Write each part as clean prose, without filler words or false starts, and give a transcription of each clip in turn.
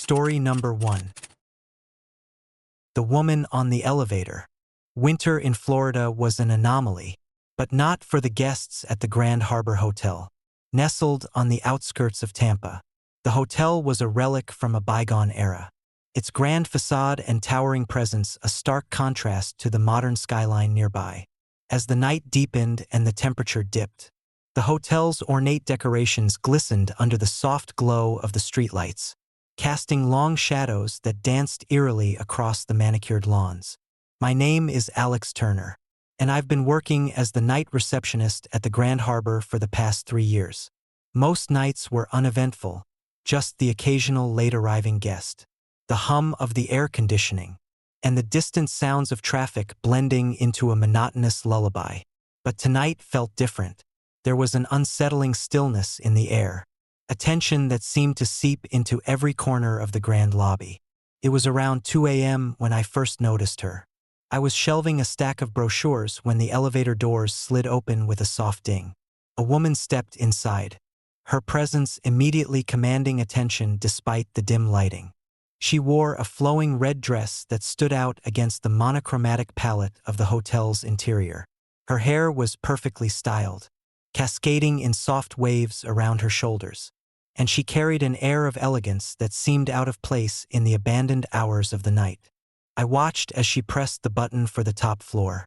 Story number 1. The Woman on the Elevator. Winter in Florida was an anomaly, but not for the guests at the Grand Harbor Hotel. Nestled on the outskirts of Tampa, the hotel was a relic from a bygone era. Its grand facade and towering presence a stark contrast to the modern skyline nearby. As the night deepened and the temperature dipped, the hotel's ornate decorations glistened under the soft glow of the streetlights, casting long shadows that danced eerily across the manicured lawns. My name is Alex Turner, and I've been working as the night receptionist at the Grand Harbor for the past 3 years. Most nights were uneventful, just the occasional late-arriving guest, the hum of the air conditioning, and the distant sounds of traffic blending into a monotonous lullaby. But tonight felt different. There was an unsettling stillness in the air, a tension that seemed to seep into every corner of the grand lobby. It was around 2 a.m. when I first noticed her. I was shelving a stack of brochures when the elevator doors slid open with a soft ding. A woman stepped inside, her presence immediately commanding attention despite the dim lighting. She wore a flowing red dress that stood out against the monochromatic palette of the hotel's interior. Her hair was perfectly styled, cascading in soft waves around her shoulders, and she carried an air of elegance that seemed out of place in the abandoned hours of the night. I watched as she pressed the button for the top floor,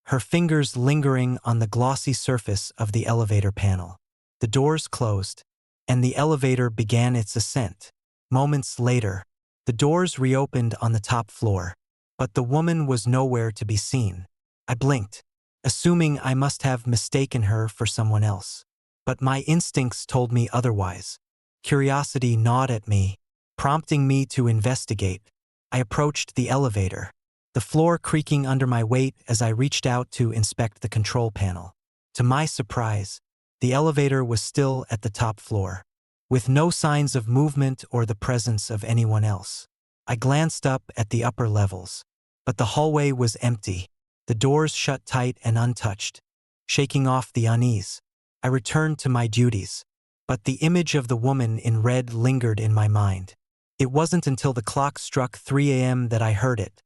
her fingers lingering on the glossy surface of the elevator panel. The doors closed, and the elevator began its ascent. Moments later, the doors reopened on the top floor, but the woman was nowhere to be seen. I blinked, assuming I must have mistaken her for someone else. But my instincts told me otherwise. Curiosity gnawed at me, prompting me to investigate. I approached the elevator, the floor creaking under my weight as I reached out to inspect the control panel. To my surprise, the elevator was still at the top floor, with no signs of movement or the presence of anyone else. I glanced up at the upper levels, but the hallway was empty, the doors shut tight and untouched, shaking off the unease. I returned to my duties, but the image of the woman in red lingered in my mind. It wasn't until the clock struck 3 a.m. that I heard it,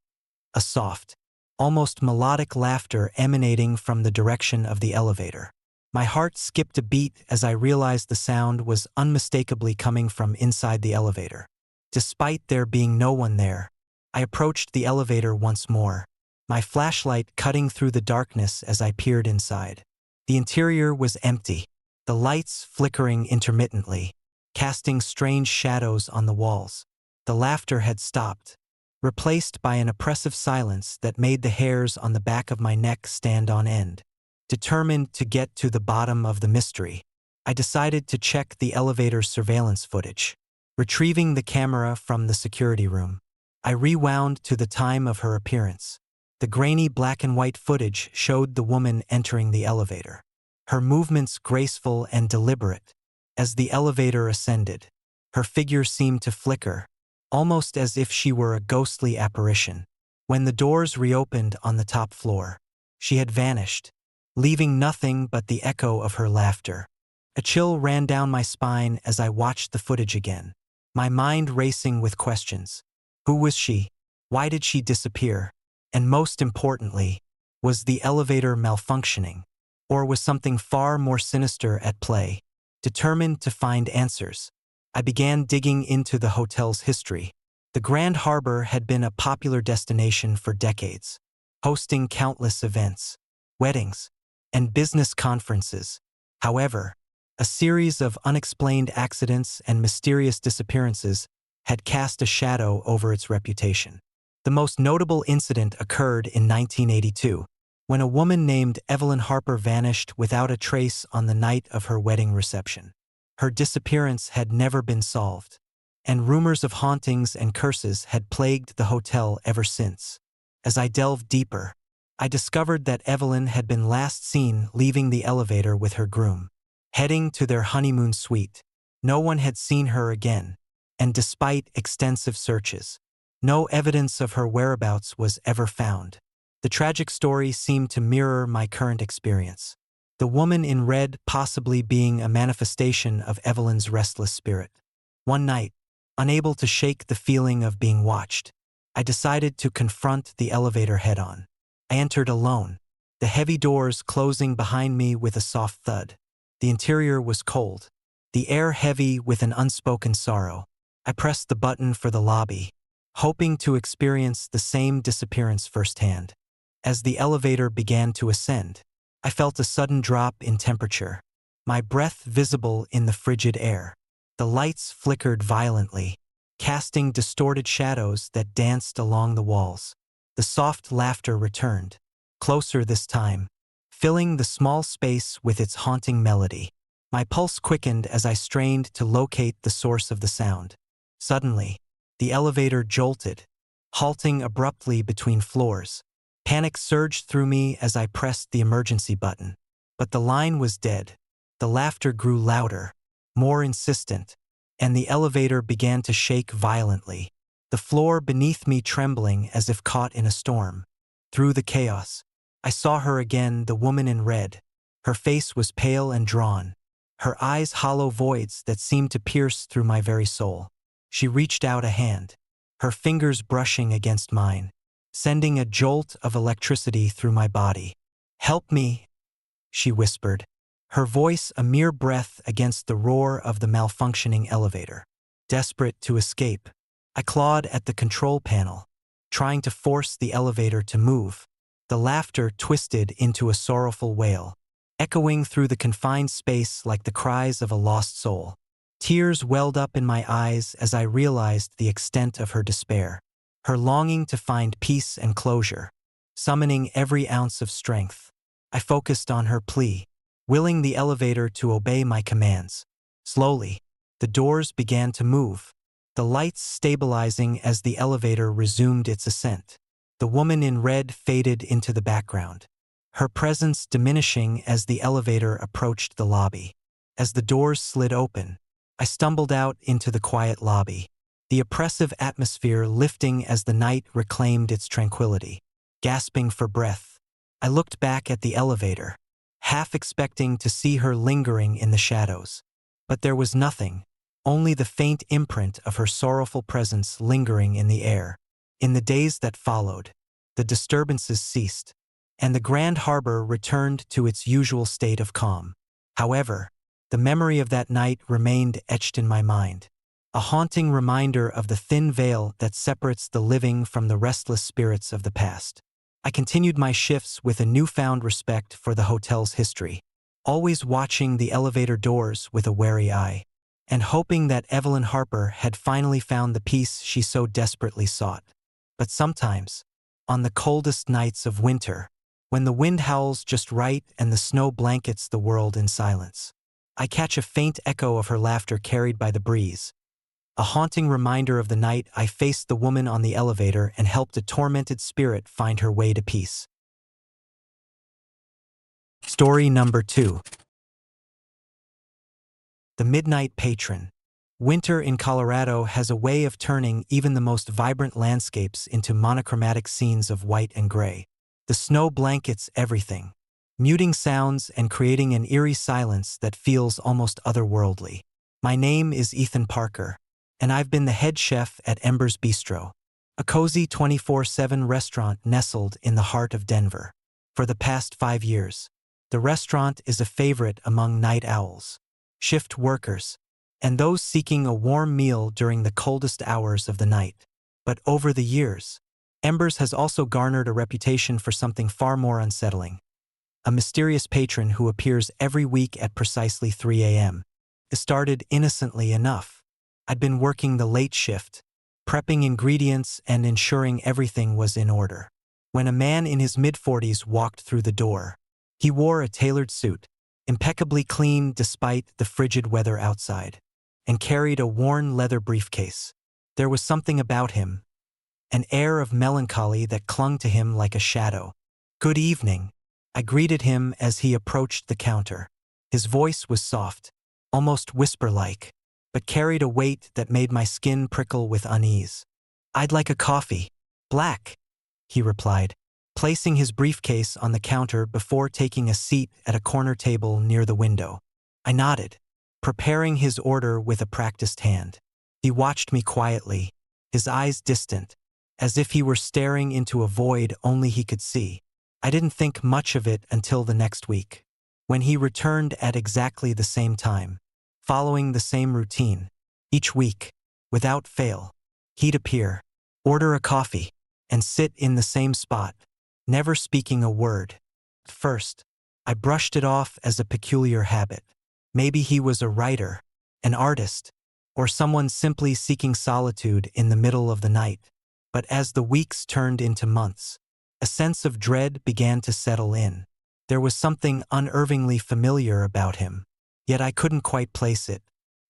a soft, almost melodic laughter emanating from the direction of the elevator. My heart skipped a beat as I realized the sound was unmistakably coming from inside the elevator. Despite there being no one there, I approached the elevator once more, my flashlight cutting through the darkness as I peered inside. The interior was empty, the lights flickering intermittently, casting strange shadows on the walls. The laughter had stopped, replaced by an oppressive silence that made the hairs on the back of my neck stand on end. Determined to get to the bottom of the mystery, I decided to check the elevator's surveillance footage. Retrieving the camera from the security room, I rewound to the time of her appearance. The grainy black and white footage showed the woman entering the elevator, her movements graceful and deliberate. As the elevator ascended, her figure seemed to flicker, almost as if she were a ghostly apparition. When the doors reopened on the top floor, she had vanished, leaving nothing but the echo of her laughter. A chill ran down my spine as I watched the footage again, my mind racing with questions. Who was she? Why did she disappear? And most importantly, was the elevator malfunctioning? Or was something far more sinister at play? Determined to find answers, I began digging into the hotel's history. The Grand Harbor had been a popular destination for decades, hosting countless events, weddings, and business conferences. However, a series of unexplained accidents and mysterious disappearances had cast a shadow over its reputation. The most notable incident occurred in 1982, when a woman named Evelyn Harper vanished without a trace on the night of her wedding reception. Her disappearance had never been solved, and rumors of hauntings and curses had plagued the hotel ever since. As I delved deeper, I discovered that Evelyn had been last seen leaving the elevator with her groom, heading to their honeymoon suite. No one had seen her again, and despite extensive searches, no evidence of her whereabouts was ever found. The tragic story seemed to mirror my current experience, the woman in red possibly being a manifestation of Evelyn's restless spirit. One night, Unable to shake the feeling of being watched, I decided to confront the elevator head-on. I entered alone, the heavy doors closing behind me with a soft thud. The interior was cold, the air heavy with an unspoken sorrow. I pressed the button for the lobby, hoping to experience the same disappearance firsthand. As the elevator began to ascend, I felt a sudden drop in temperature, my breath visible in the frigid air. The lights flickered violently, casting distorted shadows that danced along the walls. The soft laughter returned, closer this time, filling the small space with its haunting melody. My pulse quickened as I strained to locate the source of the sound. Suddenly, the elevator jolted, halting abruptly between floors. Panic surged through me as I pressed the emergency button. But the line was dead. The laughter grew louder, more insistent, and the elevator began to shake violently, the floor beneath me trembling as if caught in a storm. Through the chaos, I saw her again, the woman in red. Her face was pale and drawn, her eyes hollow voids that seemed to pierce through my very soul. She reached out a hand, her fingers brushing against mine, sending a jolt of electricity through my body. "Help me," she whispered, her voice a mere breath against the roar of the malfunctioning elevator. Desperate to escape, I clawed at the control panel, trying to force the elevator to move. The laughter twisted into a sorrowful wail, echoing through the confined space like the cries of a lost soul. Tears welled up in my eyes as I realized the extent of her despair, her longing to find peace and closure. Summoning every ounce of strength, I focused on her plea, willing the elevator to obey my commands. Slowly, the doors began to move, the lights stabilizing as the elevator resumed its ascent. The woman in red faded into the background, her presence diminishing as the elevator approached the lobby. As the doors slid open, I stumbled out into the quiet lobby, the oppressive atmosphere lifting as the night reclaimed its tranquility. Gasping for breath, I looked back at the elevator, half expecting to see her lingering in the shadows. But there was nothing, only the faint imprint of her sorrowful presence lingering in the air. In the days that followed, the disturbances ceased, and the Grand Harbor returned to its usual state of calm. However, the memory of that night remained etched in my mind, a haunting reminder of the thin veil that separates the living from the restless spirits of the past. I continued my shifts with a newfound respect for the hotel's history, always watching the elevator doors with a wary eye, and hoping that Evelyn Harper had finally found the peace she so desperately sought. But sometimes, on the coldest nights of winter, when the wind howls just right and the snow blankets the world in silence, I catch a faint echo of her laughter carried by the breeze, a haunting reminder of the night I faced the woman on the elevator and helped a tormented spirit find her way to peace. Story number 2. The Midnight Patron. Winter in Colorado has a way of turning even the most vibrant landscapes into monochromatic scenes of white and gray. The snow blankets everything, muting sounds and creating an eerie silence that feels almost otherworldly. My name is Ethan Parker, and I've been the head chef at Ember's Bistro, a cozy 24/7 restaurant nestled in the heart of Denver. For the past 5 years, the restaurant is a favorite among night owls, shift workers, and those seeking a warm meal during the coldest hours of the night. But over the years, Ember's has also garnered a reputation for something far more unsettling: a mysterious patron who appears every week at precisely 3 a.m. It started innocently enough. I'd been working the late shift, prepping ingredients and ensuring everything was in order, when a man in his mid-40s walked through the door. He wore a tailored suit, impeccably clean despite the frigid weather outside, and carried a worn leather briefcase. There was something about him, an air of melancholy that clung to him like a shadow. "Good evening," I greeted him as he approached the counter. His voice was soft, almost whisper-like, but carried a weight that made my skin prickle with unease. "I'd like a coffee. Black," he replied, placing his briefcase on the counter before taking a seat at a corner table near the window. I nodded, preparing his order with a practiced hand. He watched me quietly, his eyes distant, as if he were staring into a void only he could see. I didn't think much of it until the next week, when he returned at exactly the same time, following the same routine. Each week, without fail, he'd appear, order a coffee, and sit in the same spot, never speaking a word. At first, I brushed it off as a peculiar habit. Maybe he was a writer, an artist, or someone simply seeking solitude in the middle of the night. But as the weeks turned into months, a sense of dread began to settle in. There was something unnervingly familiar about him, yet I couldn't quite place it.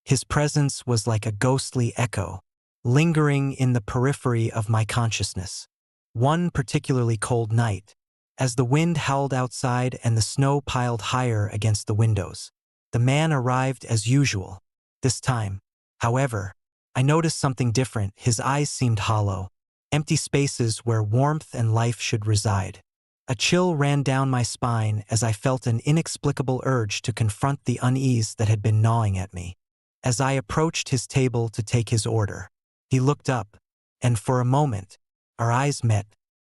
His presence was like a ghostly echo, lingering in the periphery of my consciousness. One particularly cold night, as the wind howled outside and the snow piled higher against the windows, the man arrived as usual. This time, however, I noticed something different. His eyes seemed hollow, empty spaces where warmth and life should reside. A chill ran down my spine as I felt an inexplicable urge to confront the unease that had been gnawing at me. As I approached his table to take his order, he looked up, and for a moment, our eyes met.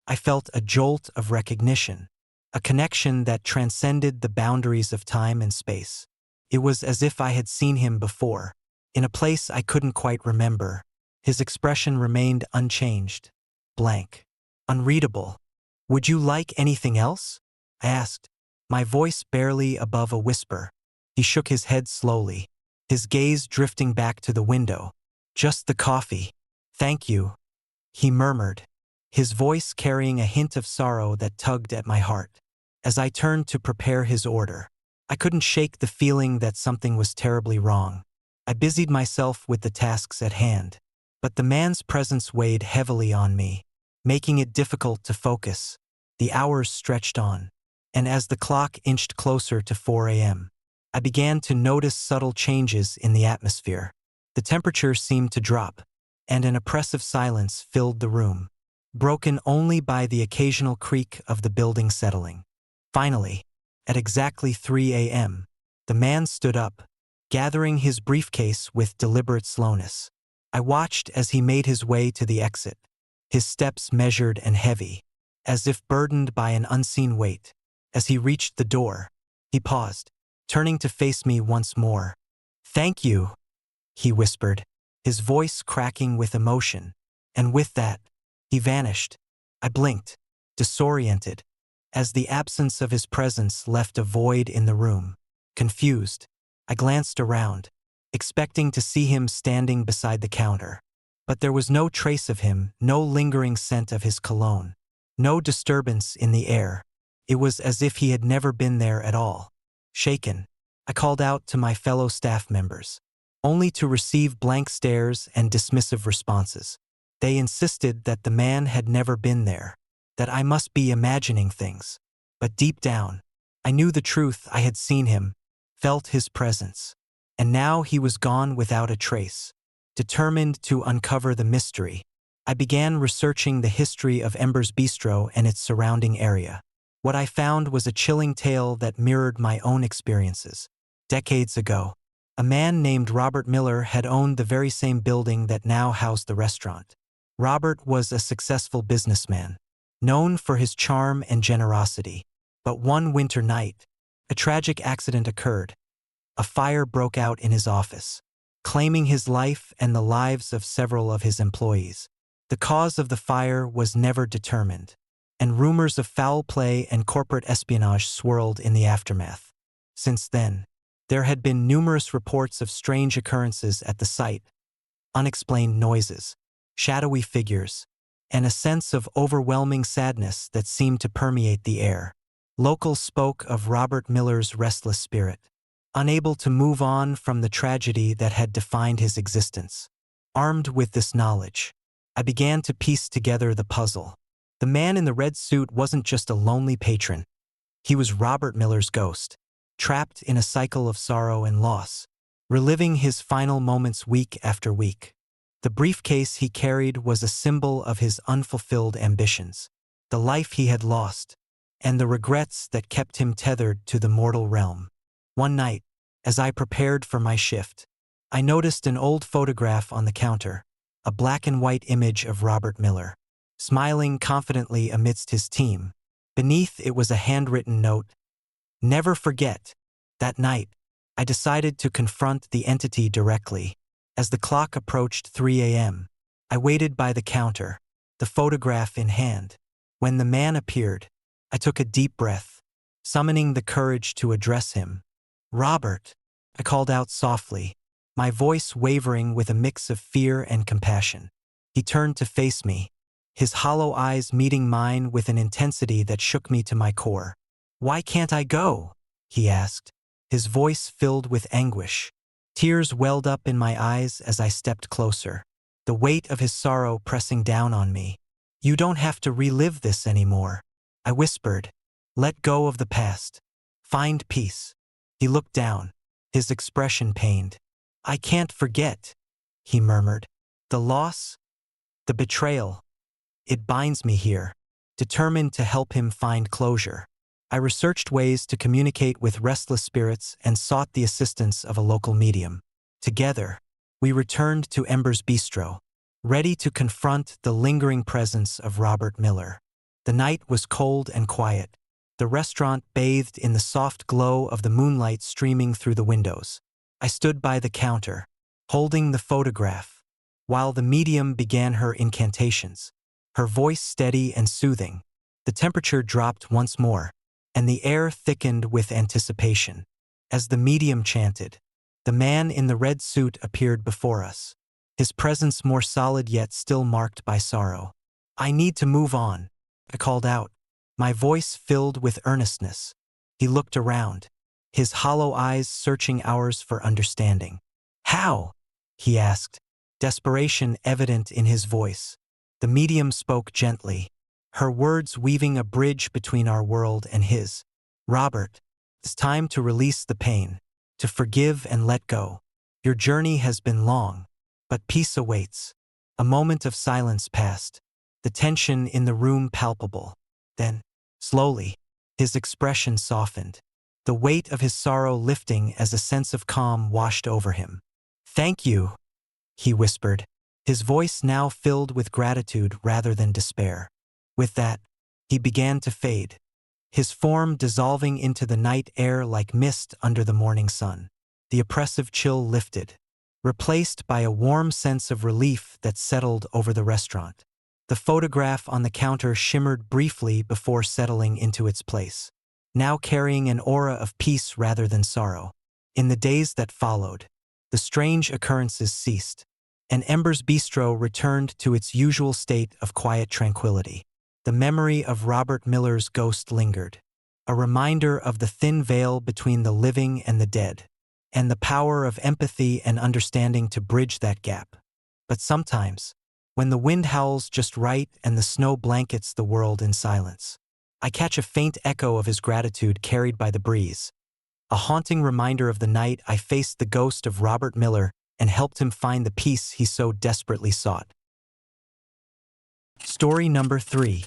I felt a jolt of recognition, a connection that transcended the boundaries of time and space. It was as if I had seen him before, in a place I couldn't quite remember. His expression remained unchanged, blank, unreadable. "Would you like anything else?" I asked, my voice barely above a whisper. He shook his head slowly, his gaze drifting back to the window. "Just the coffee. Thank you," he murmured, his voice carrying a hint of sorrow that tugged at my heart. As I turned to prepare his order, I couldn't shake the feeling that something was terribly wrong. I busied myself with the tasks at hand, but the man's presence weighed heavily on me, making it difficult to focus. The hours stretched on, and as the clock inched closer to 4 a.m., I began to notice subtle changes in the atmosphere. The temperature seemed to drop, and an oppressive silence filled the room, broken only by the occasional creak of the building settling. Finally, at exactly 3 a.m., the man stood up, gathering his briefcase with deliberate slowness. I watched as he made his way to the exit, his steps measured and heavy, as if burdened by an unseen weight. As he reached the door, he paused, turning to face me once more. "Thank you," he whispered, his voice cracking with emotion, and with that, he vanished. I blinked, disoriented, as the absence of his presence left a void in the room. Confused, I glanced around, expecting to see him standing beside the counter. But there was no trace of him, no lingering scent of his cologne, no disturbance in the air. It was as if he had never been there at all. Shaken, I called out to my fellow staff members, only to receive blank stares and dismissive responses. They insisted that the man had never been there, that I must be imagining things. But deep down, I knew the truth. I had seen him, felt his presence, and now he was gone without a trace. Determined to uncover the mystery, I began researching the history of Ember's Bistro and its surrounding area. What I found was a chilling tale that mirrored my own experiences. Decades ago, a man named Robert Miller had owned the very same building that now housed the restaurant. Robert was a successful businessman, known for his charm and generosity. But one winter night, a tragic accident occurred. A fire broke out in his office, claiming his life and the lives of several of his employees. The cause of the fire was never determined, and rumors of foul play and corporate espionage swirled in the aftermath. Since then, there had been numerous reports of strange occurrences at the site, unexplained noises, shadowy figures, and a sense of overwhelming sadness that seemed to permeate the air. Locals spoke of Robert Miller's restless spirit, unable to move on from the tragedy that had defined his existence. Armed with this knowledge, I began to piece together the puzzle. The man in the red suit wasn't just a lonely patron. He was Robert Miller's ghost, trapped in a cycle of sorrow and loss, reliving his final moments week after week. The briefcase he carried was a symbol of his unfulfilled ambitions, the life he had lost, and the regrets that kept him tethered to the mortal realm. One night, as I prepared for my shift, I noticed an old photograph on the counter, a black and white image of Robert Miller, smiling confidently amidst his team. Beneath it was a handwritten note: "Never forget." That night, I decided to confront the entity directly. As the clock approached 3 a.m., I waited by the counter, the photograph in hand. When the man appeared, I took a deep breath, summoning the courage to address him. "Robert," I called out softly, my voice wavering with a mix of fear and compassion. He turned to face me, his hollow eyes meeting mine with an intensity that shook me to my core. "Why can't I go?" he asked, his voice filled with anguish. Tears welled up in my eyes as I stepped closer, the weight of his sorrow pressing down on me. "You don't have to relive this anymore," I whispered. "Let go of the past. Find peace." He looked down, his expression pained. "I can't forget," he murmured. "The loss, the betrayal, it binds me here." Determined to help him find closure, I researched ways to communicate with restless spirits and sought the assistance of a local medium. Together, we returned to Ember's Bistro, ready to confront the lingering presence of Robert Miller. The night was cold and quiet, the restaurant bathed in the soft glow of the moonlight streaming through the windows. I stood by the counter, holding the photograph, while the medium began her incantations, her voice steady and soothing. The temperature dropped once more, and the air thickened with anticipation. As the medium chanted, the man in the red suit appeared before us, his presence more solid yet still marked by sorrow. "I need to move on," I called out, my voice filled with earnestness. He looked around, his hollow eyes searching ours for understanding. "How?" he asked, desperation evident in his voice. The medium spoke gently, her words weaving a bridge between our world and his. "Robert, it's time to release the pain, to forgive and let go. Your journey has been long, but peace awaits." A moment of silence passed, the tension in the room palpable. Then, slowly, his expression softened, the weight of his sorrow lifting as a sense of calm washed over him. "Thank you," he whispered, his voice now filled with gratitude rather than despair. With that, he began to fade, his form dissolving into the night air like mist under the morning sun. The oppressive chill lifted, replaced by a warm sense of relief that settled over the restaurant. The photograph on the counter shimmered briefly before settling into its place, now carrying an aura of peace rather than sorrow. In the days that followed, the strange occurrences ceased, and Ember's Bistro returned to its usual state of quiet tranquility. The memory of Robert Miller's ghost lingered, a reminder of the thin veil between the living and the dead, and the power of empathy and understanding to bridge that gap. But sometimes, when the wind howls just right and the snow blankets the world in silence, I catch a faint echo of his gratitude carried by the breeze, a haunting reminder of the night I faced the ghost of Robert Miller and helped him find the peace he so desperately sought. Story number 3.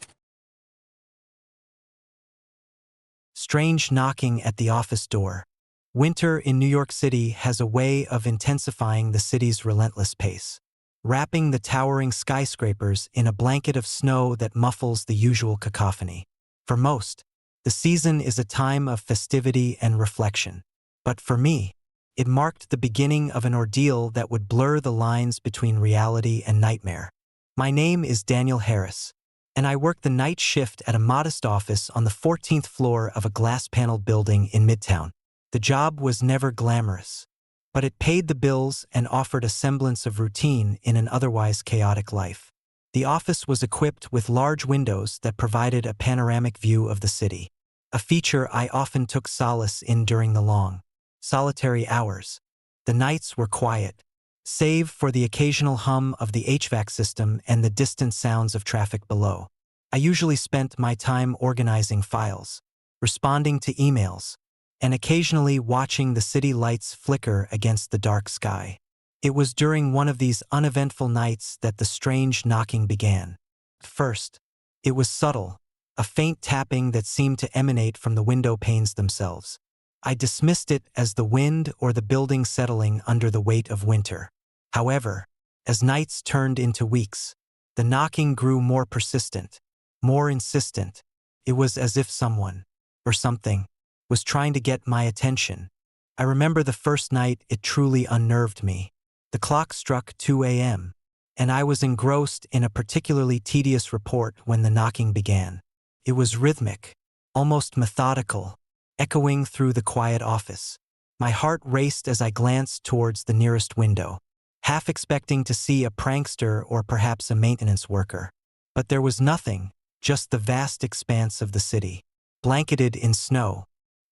Strange knocking at the office door. Winter in New York City has a way of intensifying the city's relentless pace, wrapping the towering skyscrapers in a blanket of snow that muffles the usual cacophony. For most, the season is a time of festivity and reflection. But for me, it marked the beginning of an ordeal that would blur the lines between reality and nightmare. My name is Daniel Harris, and I work the night shift at a modest office on the 14th floor of a glass-paneled building in Midtown. The job was never glamorous, but it paid the bills and offered a semblance of routine in an otherwise chaotic life. The office was equipped with large windows that provided a panoramic view of the city, a feature I often took solace in during the long, solitary hours. The nights were quiet, save for the occasional hum of the HVAC system and the distant sounds of traffic below. I usually spent my time organizing files, responding to emails, and occasionally watching the city lights flicker against the dark sky. It was during one of these uneventful nights that the strange knocking began. First, it was subtle, a faint tapping that seemed to emanate from the window panes themselves. I dismissed it as the wind or the building settling under the weight of winter. However, as nights turned into weeks, the knocking grew more persistent, more insistent. It was as if someone, or something, was trying to get my attention. I remember the first night it truly unnerved me. The clock struck 2 a.m., and I was engrossed in a particularly tedious report when the knocking began. It was rhythmic, almost methodical, echoing through the quiet office. My heart raced as I glanced towards the nearest window, half expecting to see a prankster or perhaps a maintenance worker. But there was nothing, just the vast expanse of the city, blanketed in snow.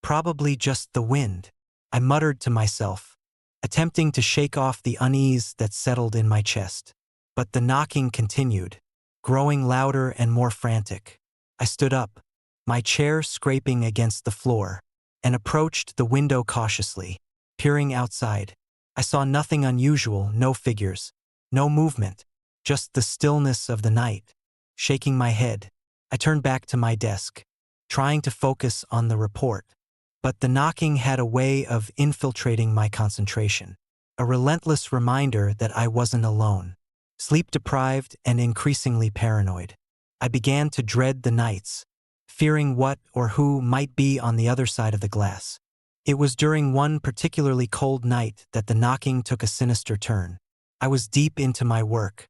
Probably just the wind, I muttered to myself, attempting to shake off the unease that settled in my chest. But the knocking continued, growing louder and more frantic. I stood up, my chair scraping against the floor, and approached the window cautiously, peering outside. I saw nothing unusual, no figures, no movement, just the stillness of the night. Shaking my head, I turned back to my desk, trying to focus on the report. But the knocking had a way of infiltrating my concentration, a relentless reminder that I wasn't alone. Sleep-deprived and increasingly paranoid, I began to dread the nights, fearing what or who might be on the other side of the glass. It was during one particularly cold night that the knocking took a sinister turn. I was deep into my work,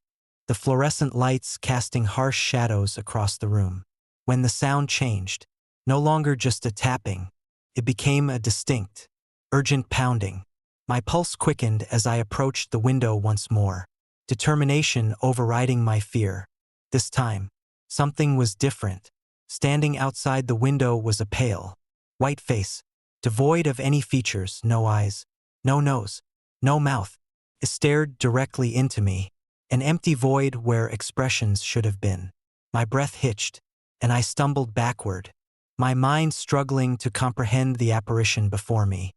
the fluorescent lights casting harsh shadows across the room. When the sound changed, no longer just a tapping, it became a distinct, urgent pounding. My pulse quickened as I approached the window once more, determination overriding my fear. This time, something was different. Standing outside the window was a pale, white face, devoid of any features, no eyes, no nose, no mouth. It stared directly into me, an empty void where expressions should have been. My breath hitched, and I stumbled backward, my mind struggling to comprehend the apparition before me.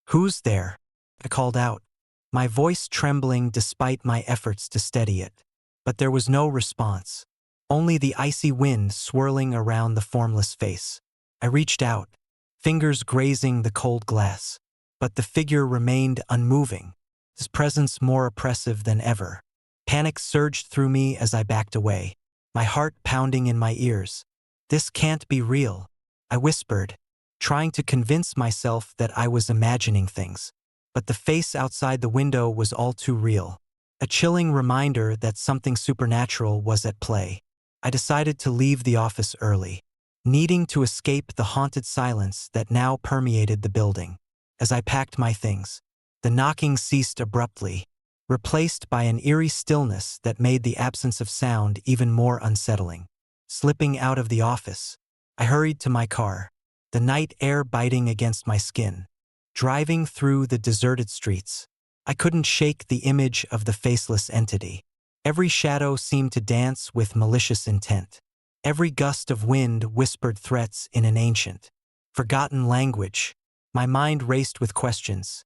"Who's there?" I called out, my voice trembling despite my efforts to steady it. But there was no response, only the icy wind swirling around the formless face. I reached out, fingers grazing the cold glass, but the figure remained unmoving, his presence more oppressive than ever. Panic surged through me as I backed away, my heart pounding in my ears. "This can't be real," I whispered, trying to convince myself that I was imagining things. But the face outside the window was all too real, a chilling reminder that something supernatural was at play. I decided to leave the office early, needing to escape the haunted silence that now permeated the building. As I packed my things, the knocking ceased abruptly, replaced by an eerie stillness that made the absence of sound even more unsettling. Slipping out of the office, I hurried to my car, the night air biting against my skin. Driving through the deserted streets, I couldn't shake the image of the faceless entity. Every shadow seemed to dance with malicious intent. Every gust of wind whispered threats in an ancient, forgotten language. My mind raced with questions.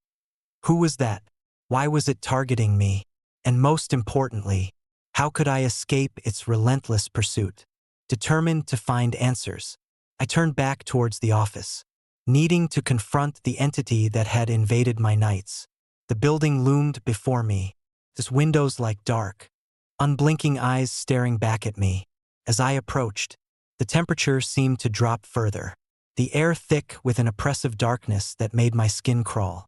Who was that? Why was it targeting me? And most importantly, how could I escape its relentless pursuit? Determined to find answers, I turned back towards the office, needing to confront the entity that had invaded my nights. The building loomed before me, its windows like dark, unblinking eyes staring back at me. As I approached, the temperature seemed to drop further, the air thick with an oppressive darkness that made my skin crawl.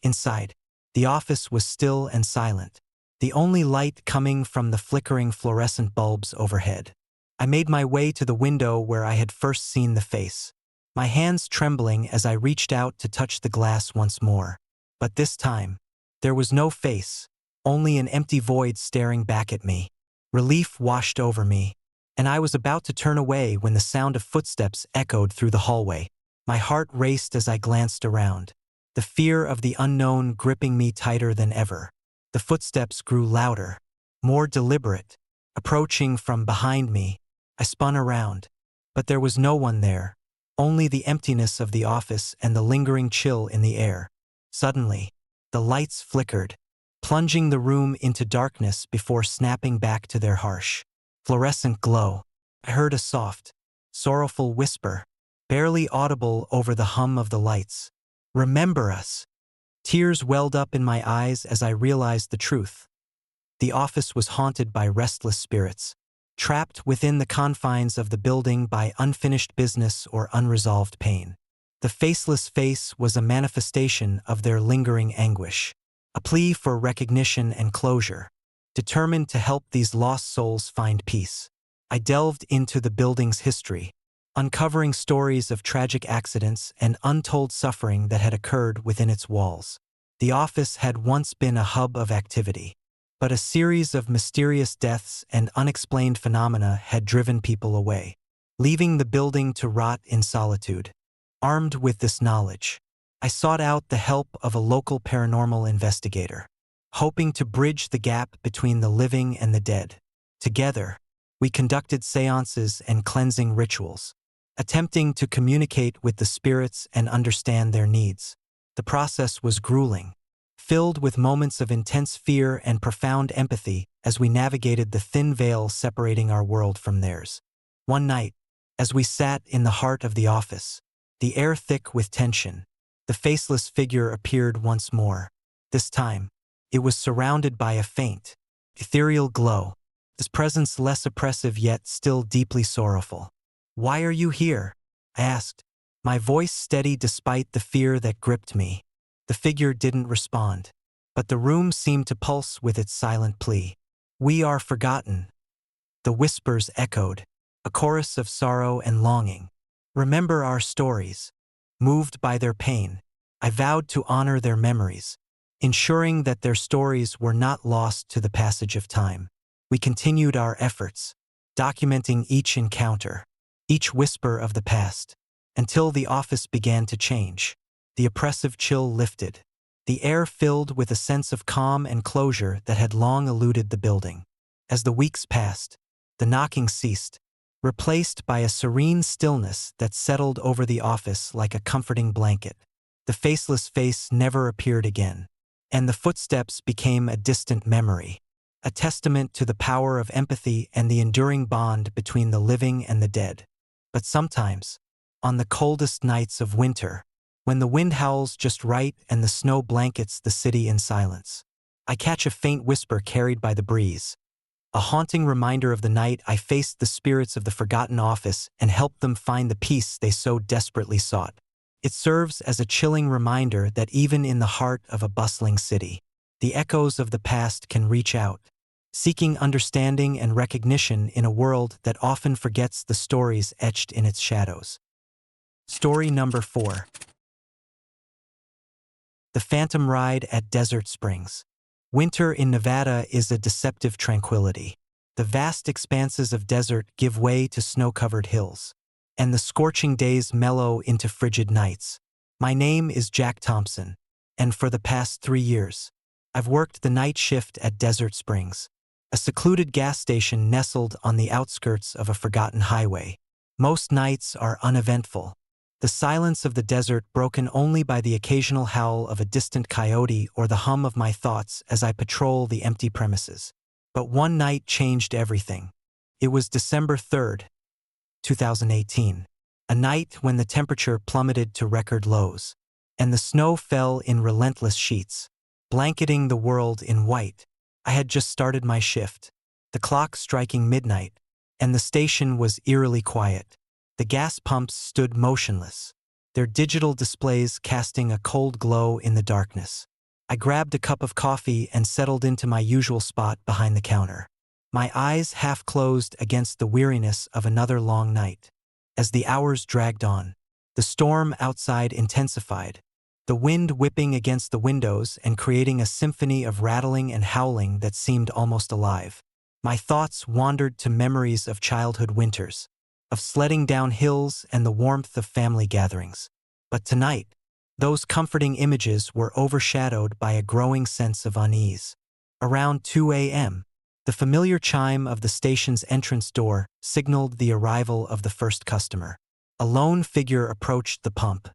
Inside, the office was still and silent, the only light coming from the flickering fluorescent bulbs overhead. I made my way to the window where I had first seen the face, my hands trembling as I reached out to touch the glass once more. But this time, there was no face, only an empty void staring back at me. Relief washed over me, and I was about to turn away when the sound of footsteps echoed through the hallway. My heart raced as I glanced around, the fear of the unknown gripping me tighter than ever. The footsteps grew louder, more deliberate, approaching from behind me. I spun around, but there was no one there, only the emptiness of the office and the lingering chill in the air. Suddenly, the lights flickered, plunging the room into darkness before snapping back to their harsh, fluorescent glow. I heard a soft, sorrowful whisper, barely audible over the hum of the lights. Remember us." Tears welled up in my eyes as I realized the truth. The office was haunted by restless spirits, trapped within the confines of the building by unfinished business or unresolved pain. The faceless face was a manifestation of their lingering anguish, a plea for recognition and closure, determined to help these lost souls find peace. I delved into the building's history, uncovering stories of tragic accidents and untold suffering that had occurred within its walls. The office had once been a hub of activity, but a series of mysterious deaths and unexplained phenomena had driven people away, leaving the building to rot in solitude. Armed with this knowledge, I sought out the help of a local paranormal investigator, hoping to bridge the gap between the living and the dead. Together, we conducted seances and cleansing rituals, attempting to communicate with the spirits and understand their needs. The process was grueling, filled with moments of intense fear and profound empathy as we navigated the thin veil separating our world from theirs. One night, as we sat in the heart of the office, the air thick with tension, the faceless figure appeared once more. This time, it was surrounded by a faint, ethereal glow, its presence less oppressive yet still deeply sorrowful. "Why are you here?" I asked, my voice steady despite the fear that gripped me. The figure didn't respond, but the room seemed to pulse with its silent plea. "We are forgotten." The whispers echoed, a chorus of sorrow and longing. "Remember our stories." Moved by their pain, I vowed to honor their memories, ensuring that their stories were not lost to the passage of time. We continued our efforts, documenting each encounter, each whisper of the past, until the office began to change. The oppressive chill lifted, the air filled with a sense of calm and closure that had long eluded the building. As the weeks passed, the knocking ceased, replaced by a serene stillness that settled over the office like a comforting blanket. The faceless face never appeared again, and the footsteps became a distant memory, a testament to the power of empathy and the enduring bond between the living and the dead. But sometimes, on the coldest nights of winter, when the wind howls just right and the snow blankets the city in silence, I catch a faint whisper carried by the breeze, a haunting reminder of the night I faced the spirits of the forgotten office and helped them find the peace they so desperately sought. It serves as a chilling reminder that even in the heart of a bustling city, the echoes of the past can reach out, seeking understanding and recognition in a world that often forgets the stories etched in its shadows. Story number 4. The Phantom Ride at Desert Springs. Winter in Nevada is a deceptive tranquility. The vast expanses of desert give way to snow-covered hills, and the scorching days mellow into frigid nights. My name is Jack Thompson, and for the past 3 years, I've worked the night shift at Desert Springs, a secluded gas station nestled on the outskirts of a forgotten highway. Most nights are uneventful, the silence of the desert broken only by the occasional howl of a distant coyote or the hum of my thoughts as I patrol the empty premises. But one night changed everything. It was December 3rd, 2018, a night when the temperature plummeted to record lows, and the snow fell in relentless sheets, blanketing the world in white. I had just started my shift, the clock striking midnight, and the station was eerily quiet. The gas pumps stood motionless, their digital displays casting a cold glow in the darkness. I grabbed a cup of coffee and settled into my usual spot behind the counter, my eyes half closed against the weariness of another long night. As the hours dragged on, the storm outside intensified, the wind whipping against the windows and creating a symphony of rattling and howling that seemed almost alive. My thoughts wandered to memories of childhood winters, of sledding down hills and the warmth of family gatherings. But tonight, those comforting images were overshadowed by a growing sense of unease. Around 2 a.m., the familiar chime of the station's entrance door signaled the arrival of the first customer. A lone figure approached the pump,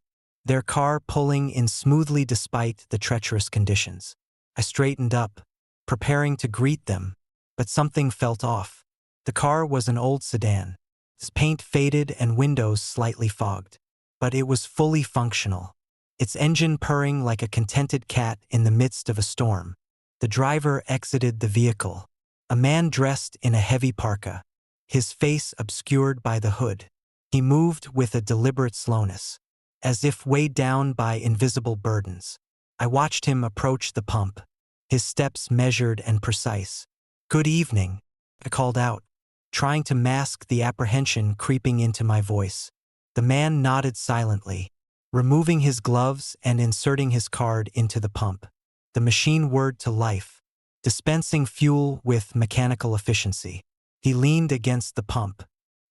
their car pulling in smoothly despite the treacherous conditions. I straightened up, preparing to greet them, but something felt off. The car was an old sedan, its paint faded and windows slightly fogged, but it was fully functional. its engine purring like a contented cat in the midst of a storm. The driver exited the vehicle. A man dressed in a heavy parka, his face obscured by the hood. He moved with a deliberate slowness, as if weighed down by invisible burdens. I watched him approach the pump, his steps measured and precise. "Good evening," I called out, trying to mask the apprehension creeping into my voice. The man nodded silently, removing his gloves and inserting his card into the pump. The machine whirred to life, dispensing fuel with mechanical efficiency. He leaned against the pump,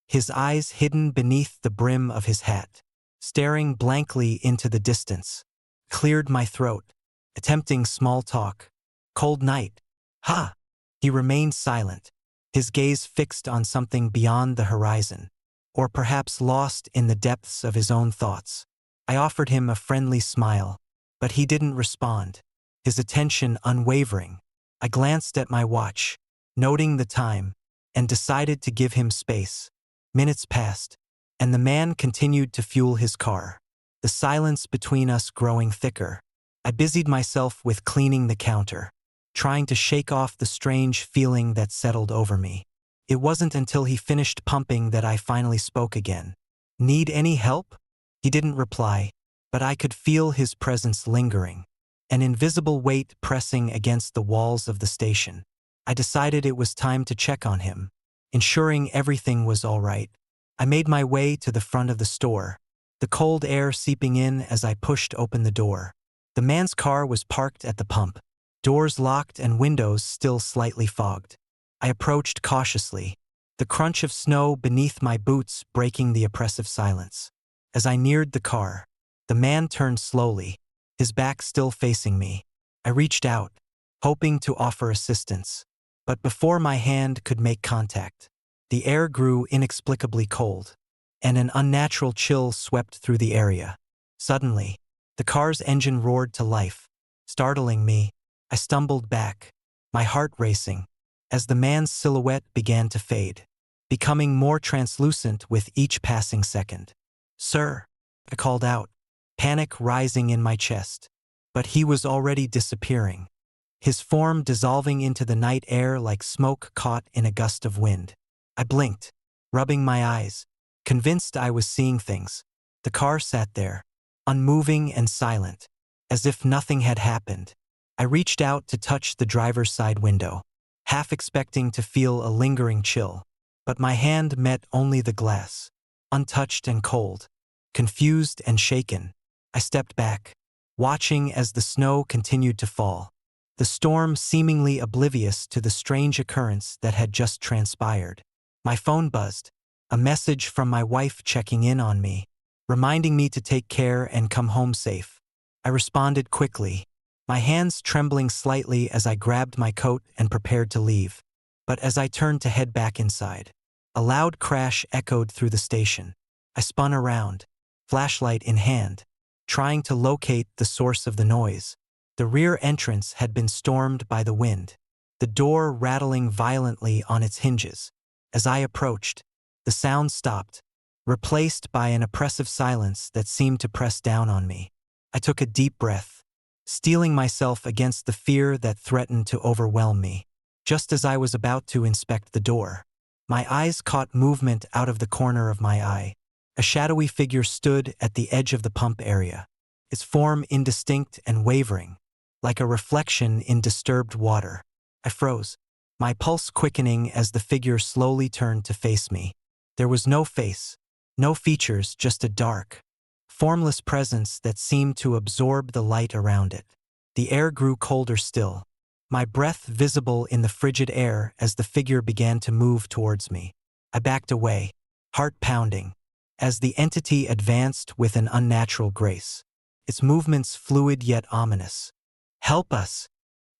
his eyes hidden beneath the brim of his hat, staring blankly into the distance. Cleared my throat, attempting small talk. "Cold night." "Ha!" He remained silent, his gaze fixed on something beyond the horizon, or perhaps lost in the depths of his own thoughts. I offered him a friendly smile, but he didn't respond, his attention unwavering. I glanced at my watch, noting the time, and decided to give him space. Minutes passed, and the man continued to fuel his car, the silence between us growing thicker. I busied myself with cleaning the counter, trying to shake off the strange feeling that settled over me. It wasn't until he finished pumping that I finally spoke again. "Need any help?" He didn't reply, but I could feel his presence lingering, an invisible weight pressing against the walls of the station. I decided it was time to check on him, ensuring everything was all right. I made my way to the front of the store, the cold air seeping in as I pushed open the door. The man's car was parked at the pump, doors locked and windows still slightly fogged. I approached cautiously, the crunch of snow beneath my boots breaking the oppressive silence. As I neared the car, the man turned slowly, his back still facing me. I reached out, hoping to offer assistance, but before my hand could make contact, the air grew inexplicably cold, and an unnatural chill swept through the area. Suddenly, the car's engine roared to life, startling me. I stumbled back, my heart racing, as the man's silhouette began to fade, becoming more translucent with each passing second. "Sir," I called out, panic rising in my chest, but he was already disappearing, his form dissolving into the night air like smoke caught in a gust of wind. I blinked, rubbing my eyes, convinced I was seeing things. The car sat there, unmoving and silent, as if nothing had happened. I reached out to touch the driver's side window, half expecting to feel a lingering chill, but my hand met only the glass, untouched and cold. Confused and shaken, I stepped back, watching as the snow continued to fall, the storm seemingly oblivious to the strange occurrence that had just transpired. My phone buzzed, a message from my wife checking in on me, reminding me to take care and come home safe. I responded quickly, my hands trembling slightly as I grabbed my coat and prepared to leave. But as I turned to head back inside, a loud crash echoed through the station. I spun around, flashlight in hand, trying to locate the source of the noise. The rear entrance had been stormed by the wind, the door rattling violently on its hinges. As I approached, the sound stopped, replaced by an oppressive silence that seemed to press down on me. I took a deep breath, steeling myself against the fear that threatened to overwhelm me. Just as I was about to inspect the door, my eyes caught movement out of the corner of my eye. A shadowy figure stood at the edge of the pump area, its form indistinct and wavering, like a reflection in disturbed water. I froze, my pulse quickening as the figure slowly turned to face me. There was no face, no features, just a dark, formless presence that seemed to absorb the light around it. The air grew colder still, my breath visible in the frigid air as the figure began to move towards me. I backed away, heart pounding, as the entity advanced with an unnatural grace, its movements fluid yet ominous. "Help us!"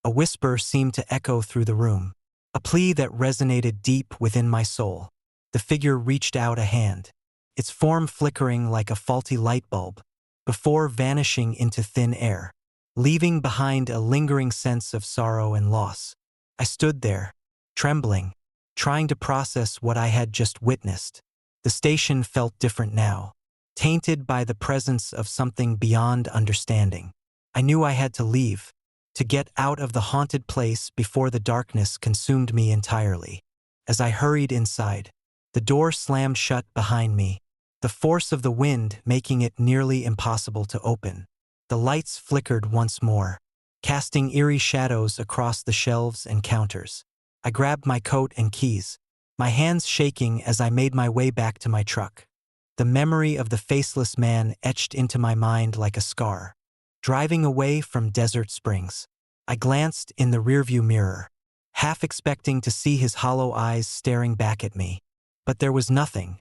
A whisper seemed to echo through the room, a plea that resonated deep within my soul. The figure reached out a hand, its form flickering like a faulty light bulb, before vanishing into thin air, leaving behind a lingering sense of sorrow and loss. I stood there, trembling, trying to process what I had just witnessed. The station felt different now, tainted by the presence of something beyond understanding. I knew I had to leave, to get out of the haunted place before the darkness consumed me entirely. As I hurried inside, the door slammed shut behind me, the force of the wind making it nearly impossible to open. The lights flickered once more, casting eerie shadows across the shelves and counters. I grabbed my coat and keys, my hands shaking as I made my way back to my truck. The memory of the faceless man etched into my mind like a scar. Driving away from Desert Springs, I glanced in the rearview mirror, half expecting to see his hollow eyes staring back at me. But there was nothing,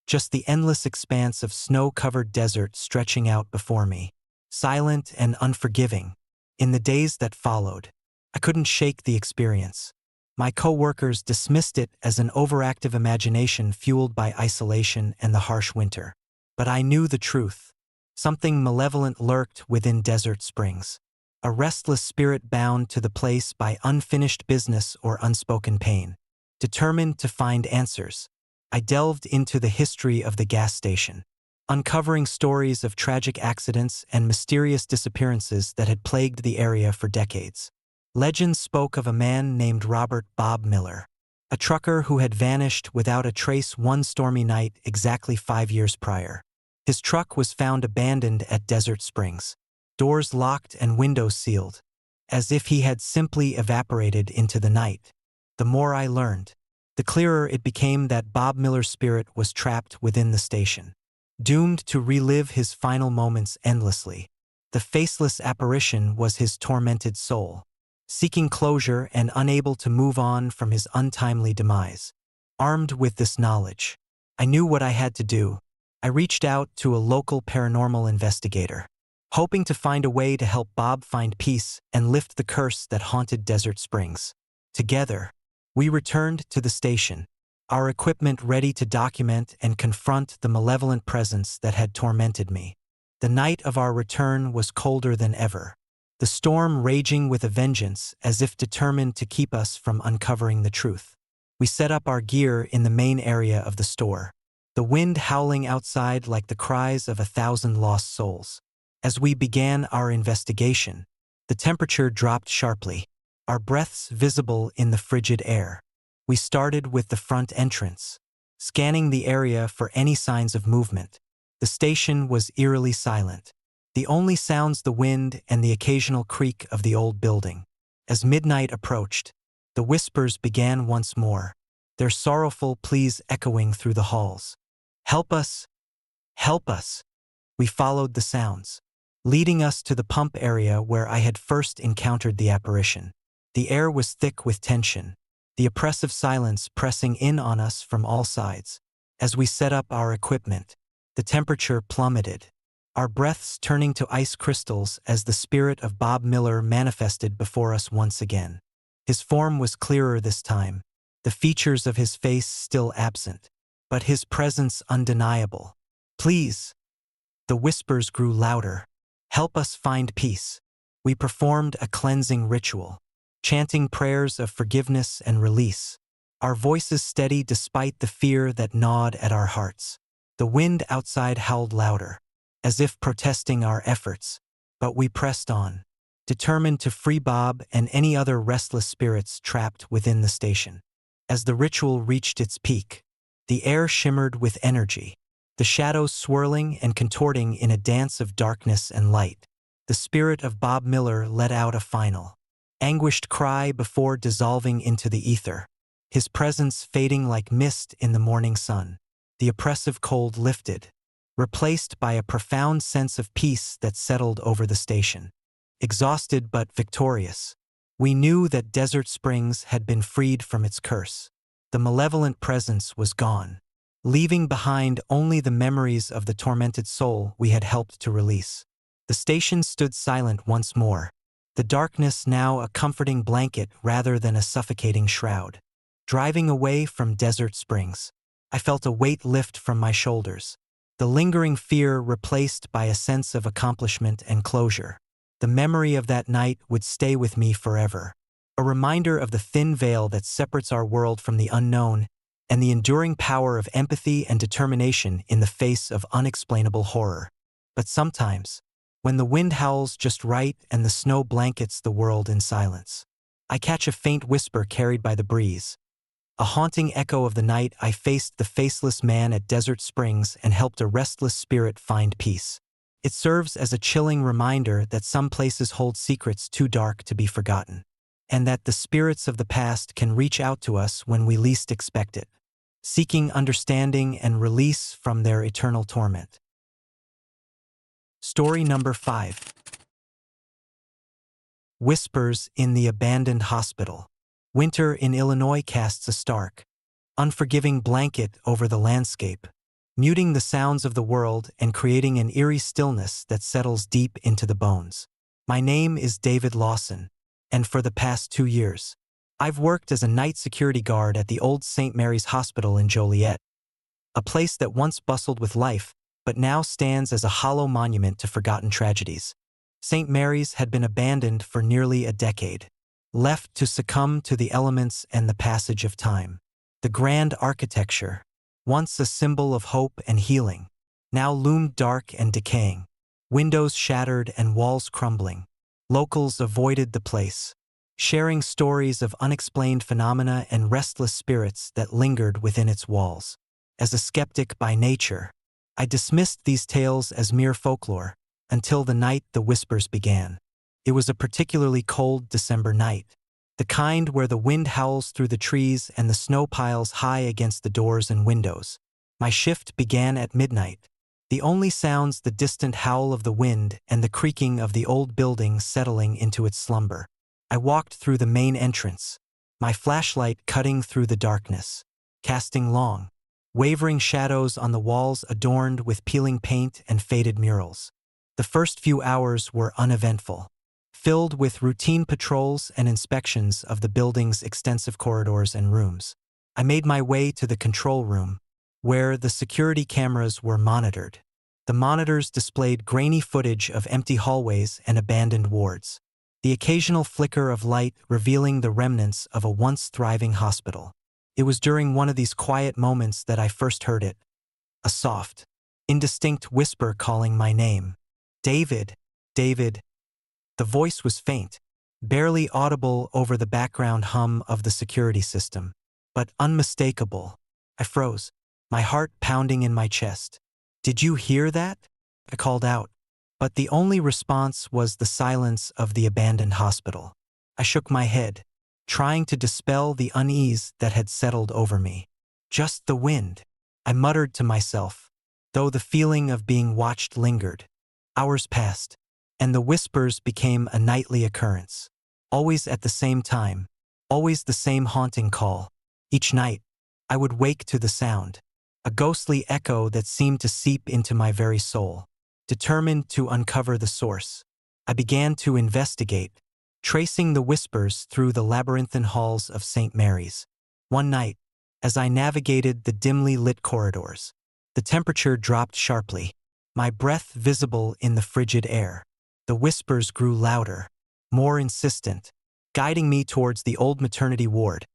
just the endless expanse of snow-covered desert stretching out before me, silent and unforgiving. In the days that followed, I couldn't shake the experience. My co-workers dismissed it as an overactive imagination fueled by isolation and the harsh winter. But I knew the truth. Something malevolent lurked within Desert Springs, a restless spirit bound to the place by unfinished business or unspoken pain. Determined to find answers, I delved into the history of the gas station, uncovering stories of tragic accidents and mysterious disappearances that had plagued the area for decades. Legends spoke of a man named Robert Bob Miller, a trucker who had vanished without a trace one stormy night exactly 5 years prior. His truck was found abandoned at Desert Springs, doors locked and windows sealed, as if he had simply evaporated into the night. The more I learned, the clearer it became that Bob Miller's spirit was trapped within the station, doomed to relive his final moments endlessly. The faceless apparition was his tormented soul, seeking closure and unable to move on from his untimely demise. Armed with this knowledge, I knew what I had to do. I reached out to a local paranormal investigator, hoping to find a way to help Bob find peace and lift the curse that haunted Desert Springs. Together, we returned to the station, our equipment ready to document and confront the malevolent presence that had tormented me. The night of our return was colder than ever, the storm raging with a vengeance as if determined to keep us from uncovering the truth. We set up our gear in the main area of the store, the wind howling outside like the cries of 1,000 lost souls. As we began our investigation, the temperature dropped sharply, our breaths visible in the frigid air. We started with the front entrance, scanning the area for any signs of movement. The station was eerily silent, the only sounds the wind and the occasional creak of the old building. As midnight approached, the whispers began once more, their sorrowful pleas echoing through the halls. "Help us! Help us!" We followed the sounds, leading us to the pump area where I had first encountered the apparition. The air was thick with tension, the oppressive silence pressing in on us from all sides. As we set up our equipment, the temperature plummeted, our breaths turning to ice crystals as the spirit of Bob Miller manifested before us once again. His form was clearer this time, the features of his face still absent, but his presence undeniable. "Please!" The whispers grew louder. "Help us find peace." We performed a cleansing ritual, chanting prayers of forgiveness and release, our voices steady despite the fear that gnawed at our hearts. The wind outside howled louder, as if protesting our efforts, but we pressed on, determined to free Bob and any other restless spirits trapped within the station. As the ritual reached its peak, the air shimmered with energy, the shadows swirling and contorting in a dance of darkness and light. The spirit of Bob Miller let out a final, anguished cry before dissolving into the ether, his presence fading like mist in the morning sun. The oppressive cold lifted, replaced by a profound sense of peace that settled over the station. Exhausted but victorious, we knew that Desert Springs had been freed from its curse. The malevolent presence was gone, leaving behind only the memories of the tormented soul we had helped to release. The station stood silent once more, the darkness now a comforting blanket rather than a suffocating shroud. Driving away from Desert Springs, I felt a weight lift from my shoulders, the lingering fear replaced by a sense of accomplishment and closure. The memory of that night would stay with me forever, a reminder of the thin veil that separates our world from the unknown and the enduring power of empathy and determination in the face of unexplainable horror. But sometimes, when the wind howls just right and the snow blankets the world in silence, I catch a faint whisper carried by the breeze. A haunting echo of the night I faced the faceless man at Desert Springs and helped a restless spirit find peace. It serves as a chilling reminder that some places hold secrets too dark to be forgotten, and that the spirits of the past can reach out to us when we least expect it, seeking understanding and release from their eternal torment. Story number 5. Whispers in the Abandoned Hospital. Winter in Illinois casts a stark, unforgiving blanket over the landscape, muting the sounds of the world and creating an eerie stillness that settles deep into the bones. My name is David Lawson, and for the past 2 years, I've worked as a night security guard at the old St. Mary's Hospital in Joliet, a place that once bustled with life, but now stands as a hollow monument to forgotten tragedies. St. Mary's had been abandoned for nearly a decade, left to succumb to the elements and the passage of time. The grand architecture, once a symbol of hope and healing, now loomed dark and decaying, windows shattered and walls crumbling. Locals avoided the place, sharing stories of unexplained phenomena and restless spirits that lingered within its walls. As a skeptic by nature, I dismissed these tales as mere folklore until the night the whispers began. It was a particularly cold December night, the kind where the wind howls through the trees and the snow piles high against the doors and windows. My shift began at midnight. The only sounds the distant howl of the wind and the creaking of the old building settling into its slumber. I walked through the main entrance, my flashlight cutting through the darkness, casting long, wavering shadows on the walls adorned with peeling paint and faded murals. The first few hours were uneventful, filled with routine patrols and inspections of the building's extensive corridors and rooms. I made my way to the control room, where the security cameras were monitored. The monitors displayed grainy footage of empty hallways and abandoned wards, the occasional flicker of light revealing the remnants of a once thriving hospital. It was during one of these quiet moments that I first heard it, a soft, indistinct whisper calling my name. David, David. The voice was faint, barely audible over the background hum of the security system, but unmistakable. I froze, my heart pounding in my chest. "Did you hear that?" I called out, but the only response was the silence of the abandoned hospital. I shook my head, trying to dispel the unease that had settled over me. "Just the wind," I muttered to myself, though the feeling of being watched lingered. Hours passed, and the whispers became a nightly occurrence. Always at the same time, always the same haunting call. Each night, I would wake to the sound, a ghostly echo that seemed to seep into my very soul. Determined to uncover the source, I began to investigate, tracing the whispers through the labyrinthine halls of St. Mary's. One night, as I navigated the dimly lit corridors, the temperature dropped sharply, my breath visible in the frigid air. The whispers grew louder, more insistent, guiding me towards the old maternity ward,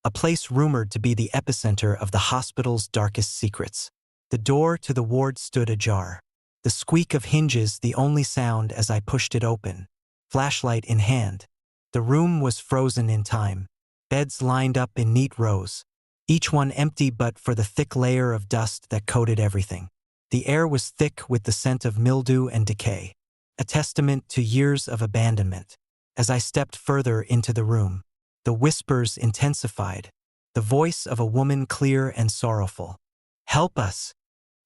a place rumored to be the epicenter of the hospital's darkest secrets. The door to the ward stood ajar, the squeak of hinges the only sound as I pushed it open, flashlight in hand. The room was frozen in time, beds lined up in neat rows, each one empty but for the thick layer of dust that coated everything. The air was thick with the scent of mildew and decay, a testament to years of abandonment. As I stepped further into the room, the whispers intensified, the voice of a woman clear and sorrowful. "Help us!"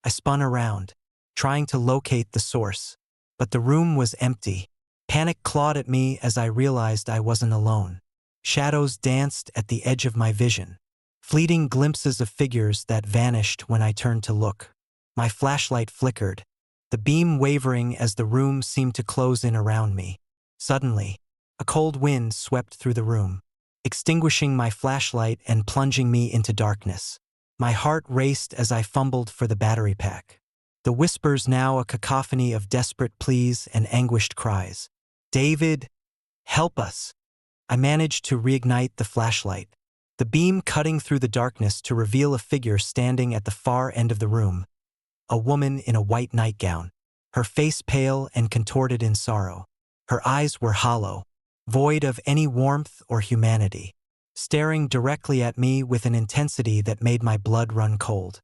I spun around, trying to locate the source, but the room was empty. Panic clawed at me as I realized I wasn't alone. Shadows danced at the edge of my vision, fleeting glimpses of figures that vanished when I turned to look. My flashlight flickered, the beam wavering as the room seemed to close in around me. Suddenly, a cold wind swept through the room, extinguishing my flashlight and plunging me into darkness. My heart raced as I fumbled for the battery pack. The whispers now a cacophony of desperate pleas and anguished cries. "David, help us!" I managed to reignite the flashlight, the beam cutting through the darkness to reveal a figure standing at the far end of the room, a woman in a white nightgown, her face pale and contorted in sorrow. Her eyes were hollow, void of any warmth or humanity, staring directly at me with an intensity that made my blood run cold.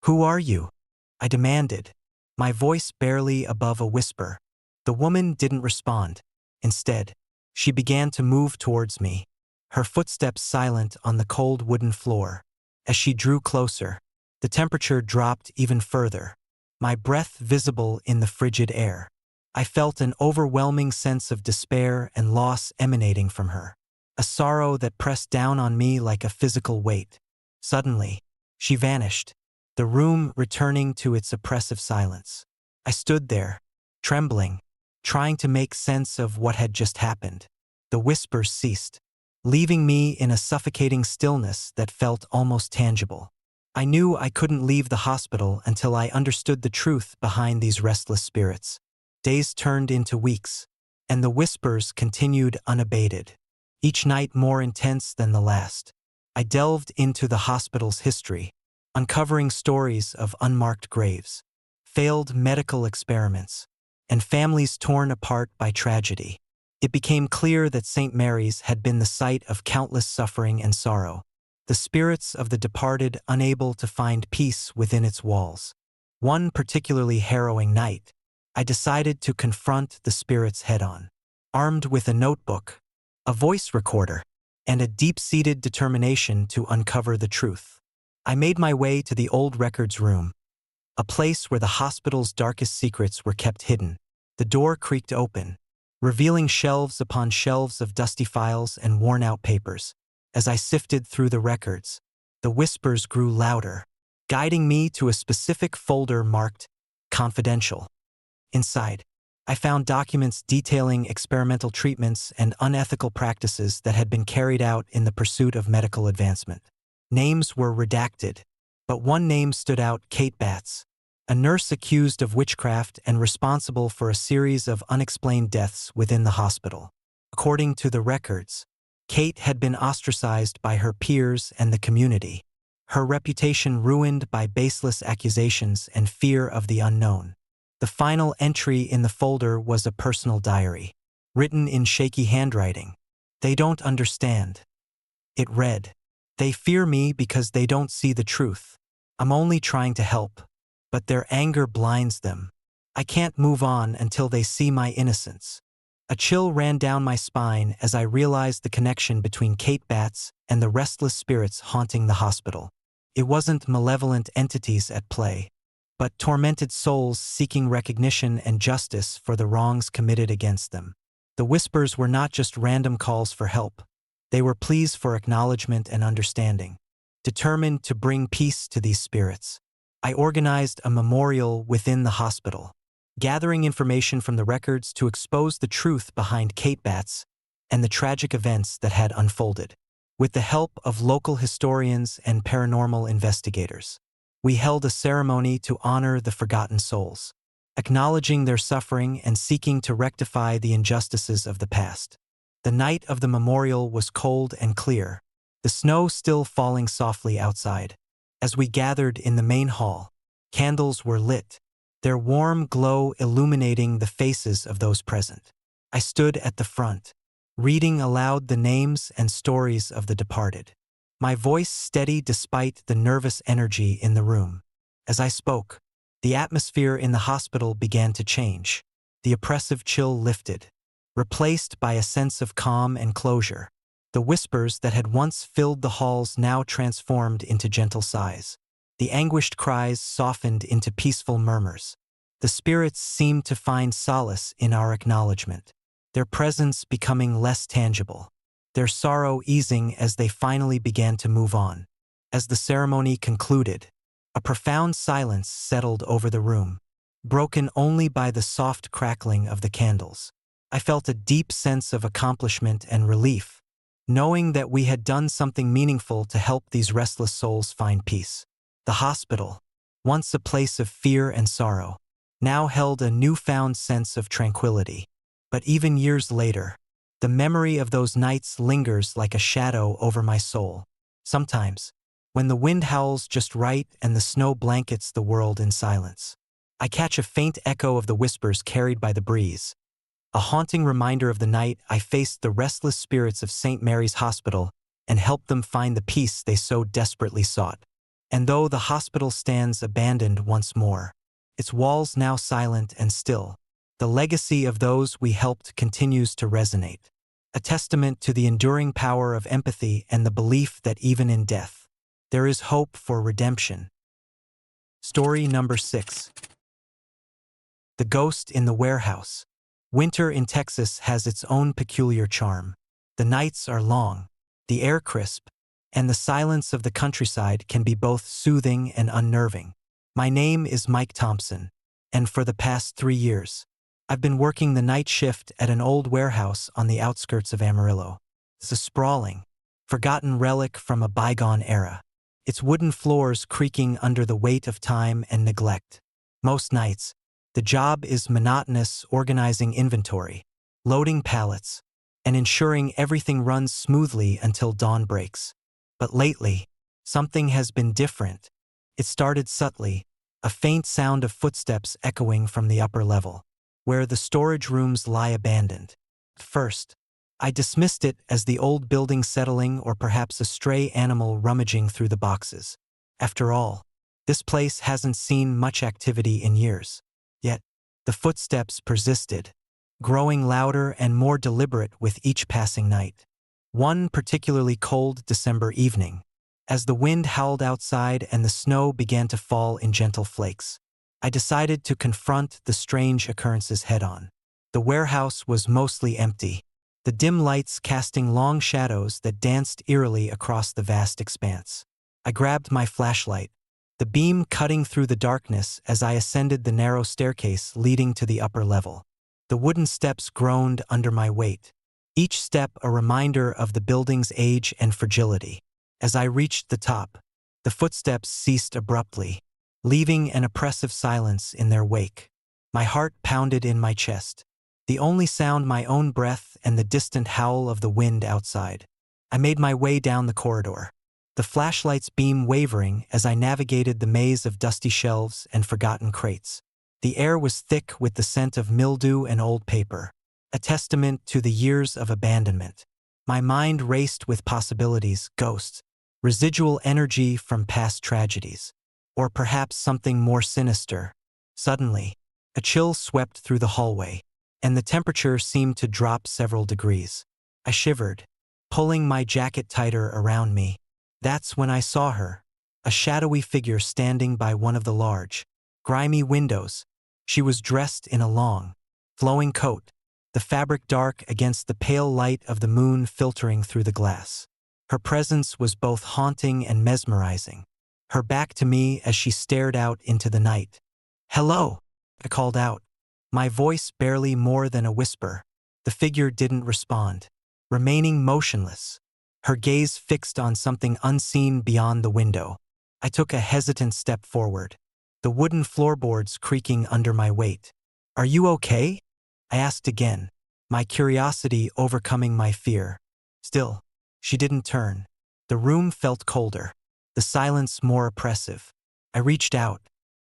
"Who are you?" I demanded, my voice barely above a whisper. The woman didn't respond. Instead, she began to move towards me, her footsteps silent on the cold wooden floor. As she drew closer, the temperature dropped even further, my breath visible in the frigid air. I felt an overwhelming sense of despair and loss emanating from her, a sorrow that pressed down on me like a physical weight. Suddenly, she vanished, the room returning to its oppressive silence. I stood there, trembling, trying to make sense of what had just happened. The whispers ceased, leaving me in a suffocating stillness that felt almost tangible. I knew I couldn't leave the hospital until I understood the truth behind these restless spirits. Days turned into weeks, and the whispers continued unabated, each night more intense than the last. I delved into the hospital's history, uncovering stories of unmarked graves, failed medical experiments, and families torn apart by tragedy. It became clear that St. Mary's had been the site of countless suffering and sorrow, the spirits of the departed unable to find peace within its walls. One particularly harrowing night, I decided to confront the spirits head-on. Armed with a notebook, a voice recorder, and a deep-seated determination to uncover the truth, I made my way to the old records room, a place where the hospital's darkest secrets were kept hidden. The door creaked open, revealing shelves upon shelves of dusty files and worn-out papers. As I sifted through the records, the whispers grew louder, guiding me to a specific folder marked Confidential. Inside, I found documents detailing experimental treatments and unethical practices that had been carried out in the pursuit of medical advancement. Names were redacted, but one name stood out: Kate Batts, a nurse accused of witchcraft and responsible for a series of unexplained deaths within the hospital. According to the records, Kate had been ostracized by her peers and the community, her reputation ruined by baseless accusations and fear of the unknown. The final entry in the folder was a personal diary, written in shaky handwriting. "They don't understand." It read, "They fear me because they don't see the truth. I'm only trying to help, but their anger blinds them. I can't move on until they see my innocence." A chill ran down my spine as I realized the connection between Kate Batts and the restless spirits haunting the hospital. It wasn't malevolent entities at play, but tormented souls seeking recognition and justice for the wrongs committed against them. The whispers were not just random calls for help. They were pleas for acknowledgement and understanding. Determined to bring peace to these spirits, I organized a memorial within the hospital, gathering information from the records to expose the truth behind Kate Batts and the tragic events that had unfolded. With the help of local historians and paranormal investigators, we held a ceremony to honor the forgotten souls, acknowledging their suffering and seeking to rectify the injustices of the past. The night of the memorial was cold and clear, the snow still falling softly outside. As we gathered in the main hall, candles were lit, their warm glow illuminating the faces of those present. I stood at the front, reading aloud the names and stories of the departed, my voice steady despite the nervous energy in the room. As I spoke, the atmosphere in the hospital began to change. The oppressive chill lifted, replaced by a sense of calm and closure. The whispers that had once filled the halls now transformed into gentle sighs. The anguished cries softened into peaceful murmurs. The spirits seemed to find solace in our acknowledgement, their presence becoming less tangible, their sorrow easing as they finally began to move on. As the ceremony concluded, a profound silence settled over the room, broken only by the soft crackling of the candles. I felt a deep sense of accomplishment and relief, knowing that we had done something meaningful to help these restless souls find peace. The hospital, once a place of fear and sorrow, now held a newfound sense of tranquility. But even years later, the memory of those nights lingers like a shadow over my soul. Sometimes, when the wind howls just right and the snow blankets the world in silence, I catch a faint echo of the whispers carried by the breeze, a haunting reminder of the night I faced the restless spirits of St. Mary's Hospital and helped them find the peace they so desperately sought. And though the hospital stands abandoned once more, its walls now silent and still, the legacy of those we helped continues to resonate, a testament to the enduring power of empathy and the belief that even in death, there is hope for redemption. Story number 6. The Ghost in the Warehouse. Winter in Texas has its own peculiar charm. The nights are long, the air crisp, and the silence of the countryside can be both soothing and unnerving. My name is Mike Thompson, and for the past 3 years, I've been working the night shift at an old warehouse on the outskirts of Amarillo. It's a sprawling, forgotten relic from a bygone era, its wooden floors creaking under the weight of time and neglect. Most nights, the job is monotonous, organizing inventory, loading pallets, and ensuring everything runs smoothly until dawn breaks. But lately, something has been different. It started subtly, a faint sound of footsteps echoing from the upper level, where the storage rooms lie abandoned. At first, I dismissed it as the old building settling or perhaps a stray animal rummaging through the boxes. After all, this place hasn't seen much activity in years. Yet, the footsteps persisted, growing louder and more deliberate with each passing night. One particularly cold December evening, as the wind howled outside and the snow began to fall in gentle flakes, I decided to confront the strange occurrences head-on. The warehouse was mostly empty, the dim lights casting long shadows that danced eerily across the vast expanse. I grabbed my flashlight, the beam cutting through the darkness as I ascended the narrow staircase leading to the upper level. The wooden steps groaned under my weight, each step a reminder of the building's age and fragility. As I reached the top, the footsteps ceased abruptly, leaving an oppressive silence in their wake. My heart pounded in my chest, the only sound my own breath and the distant howl of the wind outside. I made my way down the corridor, the flashlight's beam wavering as I navigated the maze of dusty shelves and forgotten crates. The air was thick with the scent of mildew and old paper, a testament to the years of abandonment. My mind raced with possibilities, ghosts, residual energy from past tragedies, or perhaps something more sinister. Suddenly, a chill swept through the hallway, and the temperature seemed to drop several degrees. I shivered, pulling my jacket tighter around me. That's when I saw her, a shadowy figure standing by one of the large, grimy windows. She was dressed in a long, flowing coat, the fabric dark against the pale light of the moon filtering through the glass. Her presence was both haunting and mesmerizing, her back to me as she stared out into the night. "Hello," I called out, my voice barely more than a whisper. The figure didn't respond, remaining motionless, her gaze fixed on something unseen beyond the window. I took a hesitant step forward, the wooden floorboards creaking under my weight. "Are you okay?" I asked again, my curiosity overcoming my fear. Still, she didn't turn. The room felt colder, the silence more oppressive. I reached out,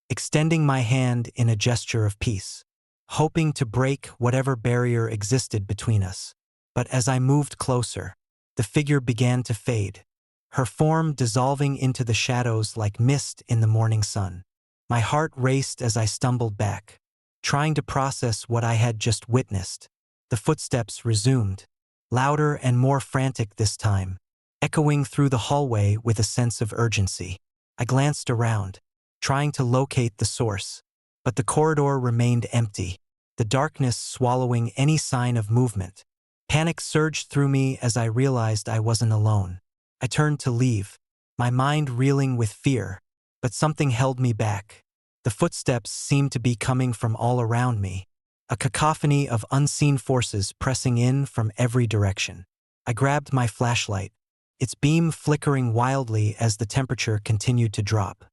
extending my hand in a gesture of peace, hoping to break whatever barrier existed between us. But as I moved closer, the figure began to fade, her form dissolving into the shadows like mist in the morning sun. My heart raced as I stumbled back, trying to process what I had just witnessed. The footsteps resumed, louder and more frantic this time, echoing through the hallway with a sense of urgency. I glanced around, trying to locate the source, but the corridor remained empty, the darkness swallowing any sign of movement. Panic surged through me as I realized I wasn't alone. I turned to leave, my mind reeling with fear, but something held me back. The footsteps seemed to be coming from all around me, a cacophony of unseen forces pressing in from every direction. I grabbed my flashlight, its beam flickering wildly as the temperature continued to drop.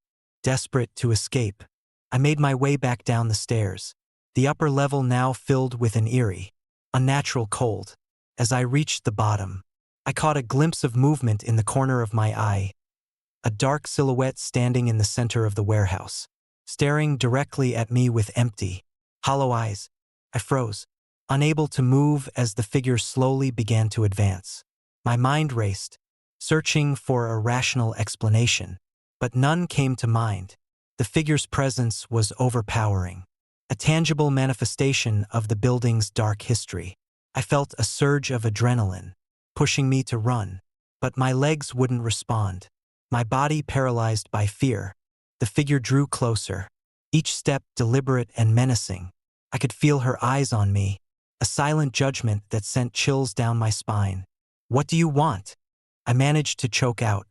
Desperate to escape, I made my way back down the stairs, the upper level now filled with an eerie, unnatural cold. As I reached the bottom, I caught a glimpse of movement in the corner of my eye, a dark silhouette standing in the center of the warehouse, staring directly at me with empty, hollow eyes. I froze, unable to move as the figure slowly began to advance. My mind raced, searching for a rational explanation, but none came to mind. The figure's presence was overpowering, a tangible manifestation of the building's dark history. I felt a surge of adrenaline, pushing me to run, but my legs wouldn't respond. My body paralyzed by fear. The figure drew closer, each step deliberate and menacing. I could feel her eyes on me, a silent judgment that sent chills down my spine. "What do you want?" I managed to choke out,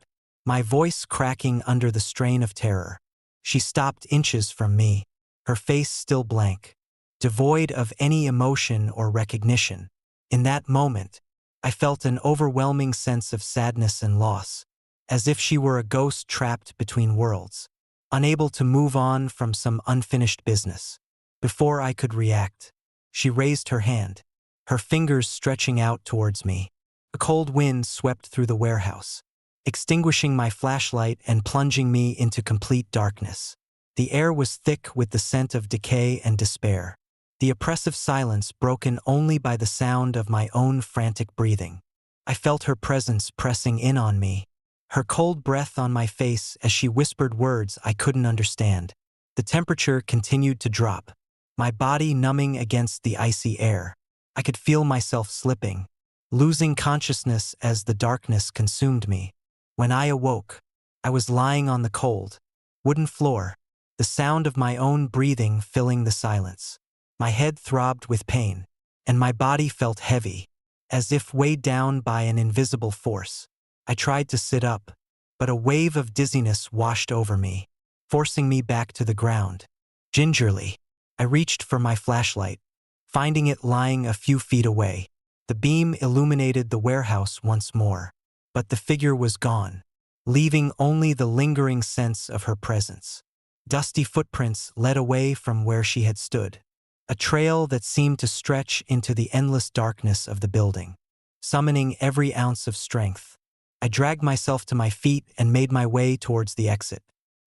my voice cracking under the strain of terror. She stopped inches from me, her face still blank, devoid of any emotion or recognition. In that moment, I felt an overwhelming sense of sadness and loss, as if she were a ghost trapped between worlds, unable to move on from some unfinished business. Before I could react, she raised her hand, her fingers stretching out towards me. A cold wind swept through the warehouse, extinguishing my flashlight and plunging me into complete darkness. The air was thick with the scent of decay and despair, the oppressive silence broken only by the sound of my own frantic breathing. I felt her presence pressing in on me, her cold breath on my face as she whispered words I couldn't understand. The temperature continued to drop, my body numbing against the icy air. I could feel myself slipping, losing consciousness as the darkness consumed me. When I awoke, I was lying on the cold, wooden floor, the sound of my own breathing filling the silence. My head throbbed with pain, and my body felt heavy, as if weighed down by an invisible force. I tried to sit up, but a wave of dizziness washed over me, forcing me back to the ground. Gingerly, I reached for my flashlight, finding it lying a few feet away. The beam illuminated the warehouse once more, but the figure was gone, leaving only the lingering sense of her presence. Dusty footprints led away from where she had stood, a trail that seemed to stretch into the endless darkness of the building. Summoning every ounce of strength, I dragged myself to my feet and made my way towards the exit.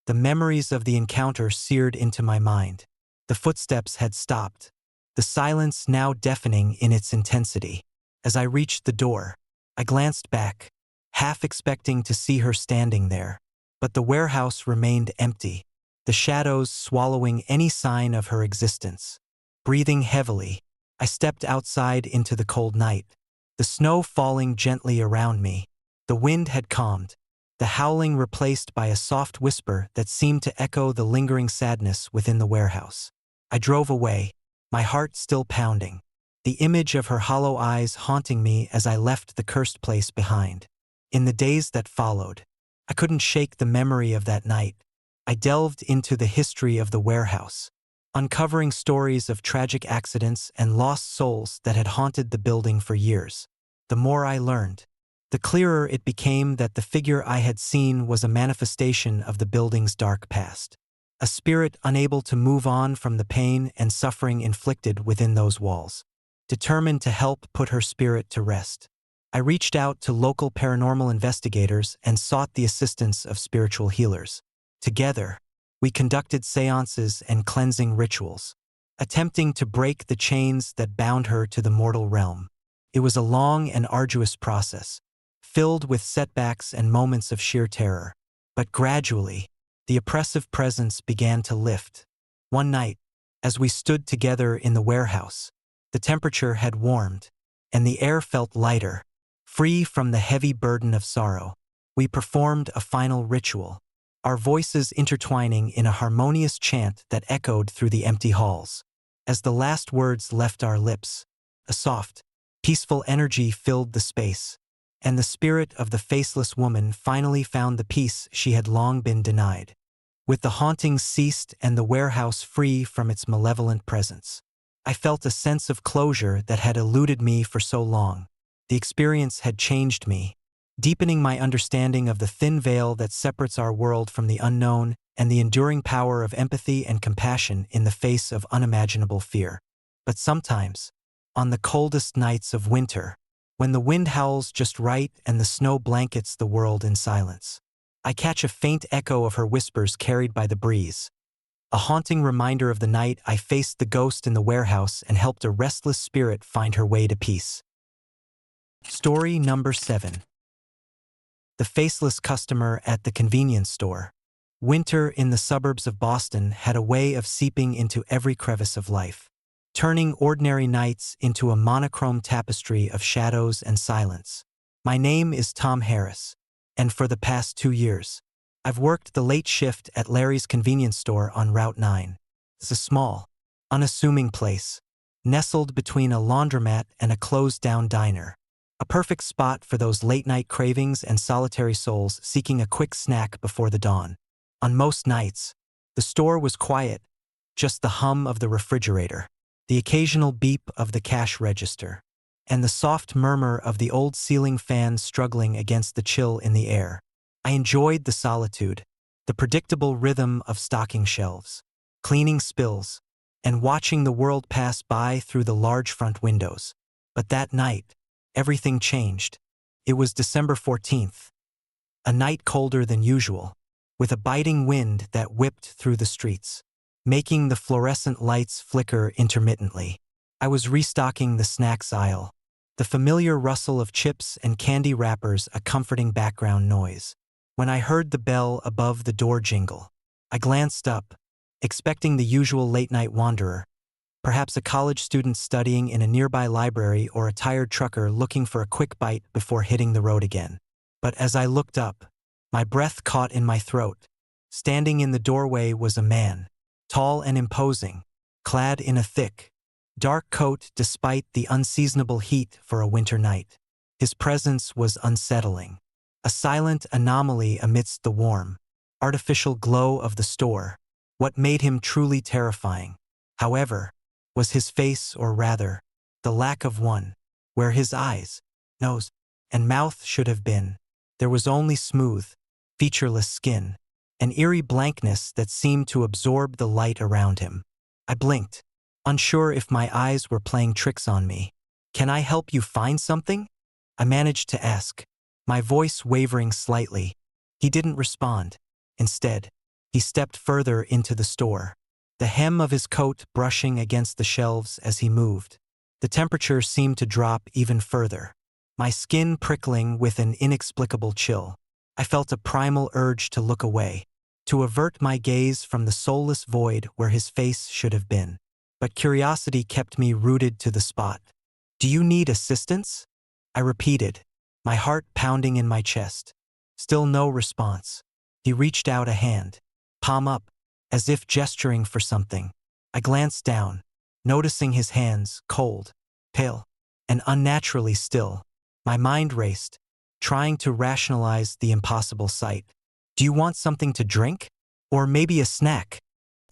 The memories of the encounter seared into my mind. The footsteps had stopped, the silence now deafening in its intensity. As I reached the door, I glanced back, half expecting to see her standing there. But the warehouse remained empty, the shadows swallowing any sign of her existence. Breathing heavily, I stepped outside into the cold night, the snow falling gently around me. The wind had calmed, the howling replaced by a soft whisper that seemed to echo the lingering sadness within the warehouse. I drove away, my heart still pounding, the image of her hollow eyes haunting me as I left the cursed place behind. In the days that followed, I couldn't shake the memory of that night. I delved into the history of the warehouse, uncovering stories of tragic accidents and lost souls that had haunted the building for years. The more I learned, the clearer it became that the figure I had seen was a manifestation of the building's dark past, a spirit unable to move on from the pain and suffering inflicted within those walls. Determined to help put her spirit to rest, I reached out to local paranormal investigators and sought the assistance of spiritual healers. Together, we conducted seances and cleansing rituals, attempting to break the chains that bound her to the mortal realm. It was a long and arduous process, filled with setbacks and moments of sheer terror. But gradually, the oppressive presence began to lift. One night, as we stood together in the warehouse, the temperature had warmed, and the air felt lighter, free from the heavy burden of sorrow. We performed a final ritual, our voices intertwining in a harmonious chant that echoed through the empty halls. As the last words left our lips, a soft, peaceful energy filled the space, and the spirit of the faceless woman finally found the peace she had long been denied. With the hauntings ceased and the warehouse free from its malevolent presence, I felt a sense of closure that had eluded me for so long. The experience had changed me, deepening my understanding of the thin veil that separates our world from the unknown and the enduring power of empathy and compassion in the face of unimaginable fear. But sometimes, on the coldest nights of winter, when the wind howls just right and the snow blankets the world in silence. I catch a faint echo of her whispers carried by the breeze. A haunting reminder of the night I faced the ghost in the warehouse and helped a restless spirit find her way to peace. Story number 7. The faceless customer at the convenience store. Winter in the suburbs of Boston had a way of seeping into every crevice of life, turning ordinary nights into a monochrome tapestry of shadows and silence. My name is Tom Harris, and for the past 2 years, I've worked the late shift at Larry's convenience store on Route 9. It's a small, unassuming place, nestled between a laundromat and a closed-down diner. A perfect spot for those late-night cravings and solitary souls seeking a quick snack before the dawn. On most nights, the store was quiet, just the hum of the refrigerator, the occasional beep of the cash register, and the soft murmur of the old ceiling fan struggling against the chill in the air. I enjoyed the solitude, the predictable rhythm of stocking shelves, cleaning spills, and watching the world pass by through the large front windows. But that night, everything changed. It was December 14th, a night colder than usual, with a biting wind that whipped through the streets, making the fluorescent lights flicker intermittently. I was restocking the snacks aisle, the familiar rustle of chips and candy wrappers a comforting background noise, when I heard the bell above the door jingle. I glanced up, expecting the usual late-night wanderer, perhaps a college student studying in a nearby library or a tired trucker looking for a quick bite before hitting the road again. But as I looked up, my breath caught in my throat. Standing in the doorway was a man, tall and imposing, clad in a thick, dark coat despite the unseasonable heat for a winter night. His presence was unsettling, a silent anomaly amidst the warm, artificial glow of the store. What made him truly terrifying, however, was his face, or rather, the lack of one. Where his eyes, nose, and mouth should have been, there was only smooth, featureless skin, an eerie blankness that seemed to absorb the light around him. I blinked, unsure if my eyes were playing tricks on me. "Can I help you find something?" I managed to ask, my voice wavering slightly. He didn't respond. Instead, he stepped further into the store, the hem of his coat brushing against the shelves as he moved. The temperature seemed to drop even further, my skin prickling with an inexplicable chill. I felt a primal urge to look away, to avert my gaze from the soulless void where his face should have been. But curiosity kept me rooted to the spot. "Do you need assistance?" I repeated, my heart pounding in my chest. Still no response. He reached out a hand, palm up, as if gesturing for something. I glanced down, noticing his hands cold, pale, and unnaturally still. My mind raced, trying to rationalize the impossible sight. "Do you want something to drink? Or maybe a snack?"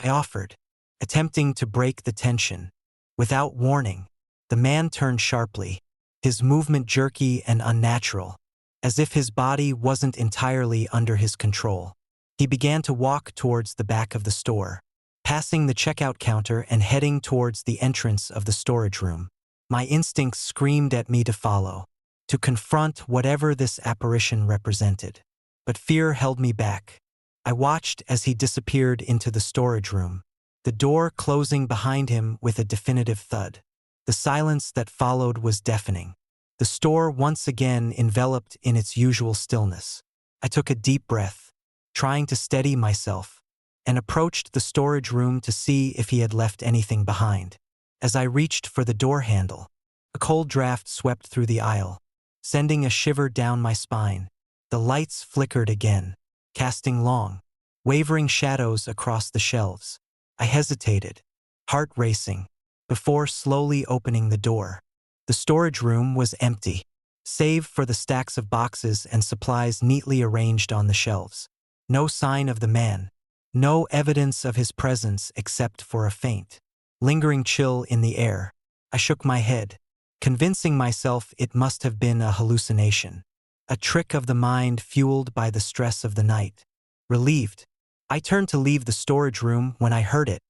I offered, attempting to break the tension. Without warning, the man turned sharply, his movement jerky and unnatural, as if his body wasn't entirely under his control. He began to walk towards the back of the store, passing the checkout counter and heading towards the entrance of the storage room. My instincts screamed at me to follow, to confront whatever this apparition represented. But fear held me back. I watched as he disappeared into the storage room, the door closing behind him with a definitive thud. The silence that followed was deafening, the store once again enveloped in its usual stillness. I took a deep breath, trying to steady myself, and approached the storage room to see if he had left anything behind. As I reached for the door handle, a cold draft swept through the aisle, sending a shiver down my spine. The lights flickered again, casting long, wavering shadows across the shelves. I hesitated, heart racing, before slowly opening the door. The storage room was empty, save for the stacks of boxes and supplies neatly arranged on the shelves. No sign of the man, no evidence of his presence except for a faint, lingering chill in the air. I shook my head, convincing myself it must have been a hallucination, a trick of the mind fueled by the stress of the night. Relieved, I turned to leave the storage room when I heard it,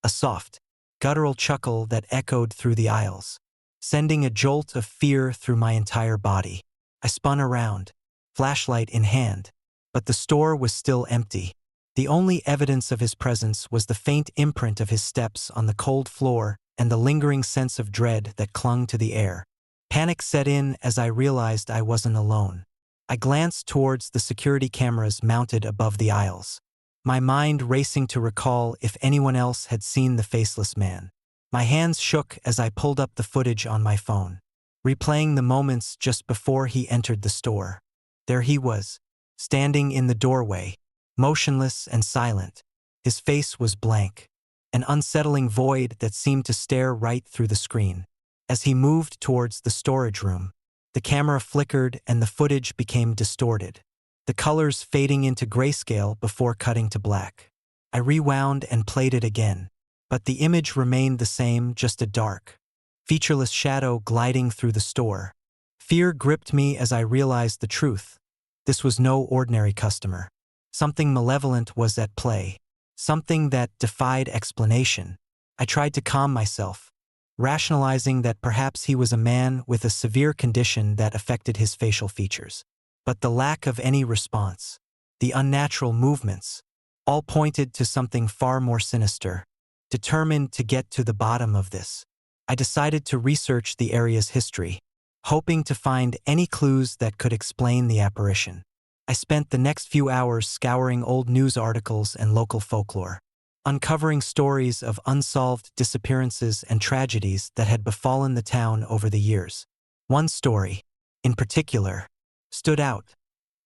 a soft, guttural chuckle that echoed through the aisles. sending a jolt of fear through my entire body. I spun around, flashlight in hand, but the store was still empty. The only evidence of his presence was the faint imprint of his steps on the cold floor and the lingering sense of dread that clung to the air. Panic set in as I realized I wasn't alone. I glanced towards the security cameras mounted above the aisles, my mind racing to recall if anyone else had seen the faceless man. My hands shook as I pulled up the footage on my phone, replaying the moments just before he entered the store. There he was, standing in the doorway, motionless and silent. His face was blank, an unsettling void that seemed to stare right through the screen. As he moved towards the storage room, the camera flickered and the footage became distorted, the colors fading into grayscale before cutting to black. I rewound and played it again, but the image remained the same, just a dark, featureless shadow gliding through the store. Fear gripped me as I realized the truth. This was no ordinary customer. Something malevolent was at play, something that defied explanation. I tried to calm myself, rationalizing that perhaps he was a man with a severe condition that affected his facial features. But the lack of any response, the unnatural movements, all pointed to something far more sinister. Determined to get to the bottom of this, I decided to research the area's history, hoping to find any clues that could explain the apparition. I spent the next few hours scouring old news articles and local folklore, uncovering stories of unsolved disappearances and tragedies that had befallen the town over the years. One story, in particular, stood out.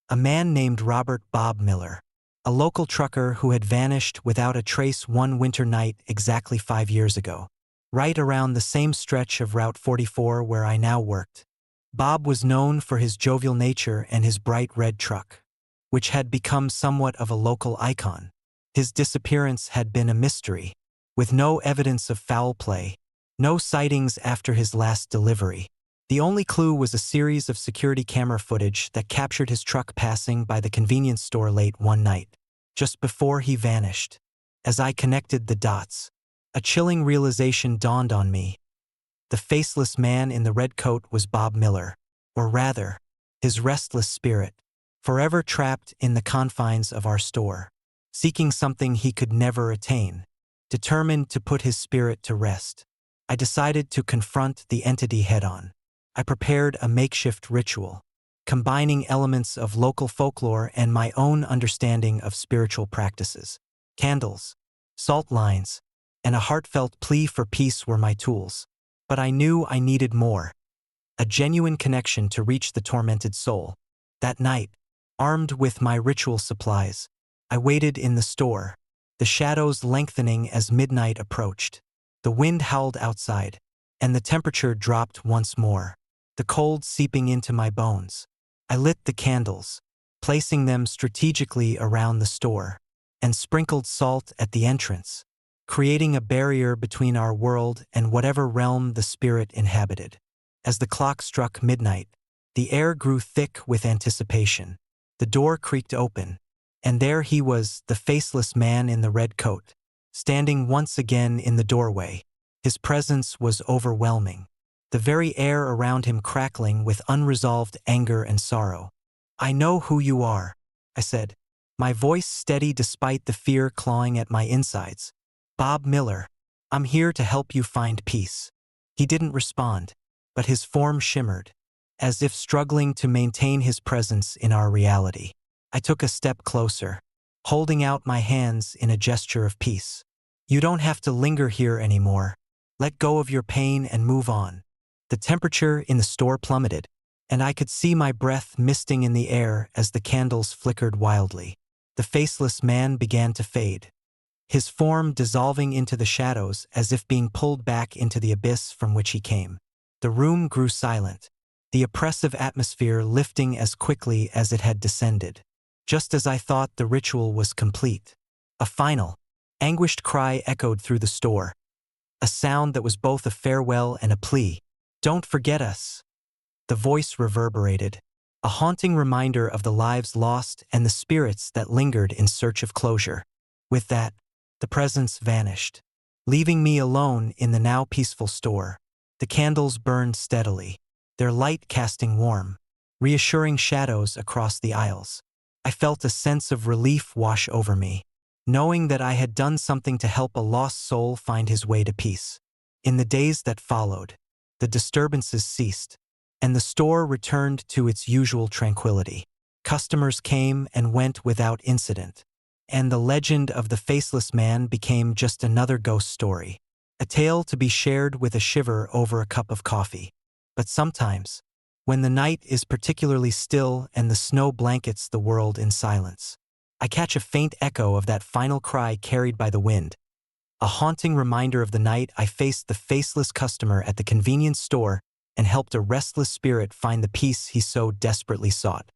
A man named Robert Bob Miller, a local trucker who had vanished without a trace one winter night exactly 5 years ago, right around the same stretch of Route 44 where I now worked. Bob was known for his jovial nature and his bright red truck, which had become somewhat of a local icon. His disappearance had been a mystery, with no evidence of foul play, no sightings after his last delivery. The only clue was a series of security camera footage that captured his truck passing by the convenience store late one night, just before he vanished. As I connected the dots, a chilling realization dawned on me. The faceless man in the red coat was Bob Miller, or rather, his restless spirit, forever trapped in the confines of our store, seeking something he could never attain. Determined to put his spirit to rest, I decided to confront the entity head-on. I prepared a makeshift ritual, combining elements of local folklore and my own understanding of spiritual practices. Candles, salt lines, and a heartfelt plea for peace were my tools. But I knew I needed more, a genuine connection to reach the tormented soul. That night, armed with my ritual supplies, I waited in the store, the shadows lengthening as midnight approached. The wind howled outside, and the temperature dropped once more, the cold seeping into my bones. I lit the candles, placing them strategically around the store, and sprinkled salt at the entrance, creating a barrier between our world and whatever realm the spirit inhabited. As the clock struck midnight, the air grew thick with anticipation. The door creaked open, and there he was, the faceless man in the red coat, standing once again in the doorway. His presence was overwhelming, the very air around him crackling with unresolved anger and sorrow. "I know who you are," I said, my voice steady despite the fear clawing at my insides. "Bob Miller, I'm here to help you find peace." He didn't respond, but his form shimmered, as if struggling to maintain his presence in our reality. I took a step closer, holding out my hands in a gesture of peace. "You don't have to linger here anymore. Let go of your pain and move on." The temperature in the store plummeted, and I could see my breath misting in the air as the candles flickered wildly. The faceless man began to fade, his form dissolving into the shadows as if being pulled back into the abyss from which he came. The room grew silent, the oppressive atmosphere lifting as quickly as it had descended. Just as I thought the ritual was complete, a final, anguished cry echoed through the store, a sound that was both a farewell and a plea. "Don't forget us." The voice reverberated, a haunting reminder of the lives lost and the spirits that lingered in search of closure. With that, the presence vanished, leaving me alone in the now peaceful store. The candles burned steadily, their light casting warm, reassuring shadows across the aisles. I felt a sense of relief wash over me, knowing that I had done something to help a lost soul find his way to peace. In the days that followed, the disturbances ceased, and the store returned to its usual tranquility. Customers came and went without incident, and the legend of the faceless man became just another ghost story, a tale to be shared with a shiver over a cup of coffee. But sometimes, when the night is particularly still and the snow blankets the world in silence, I catch a faint echo of that final cry carried by the wind, a haunting reminder of the night I faced the faceless customer at the convenience store and helped a restless spirit find the peace he so desperately sought.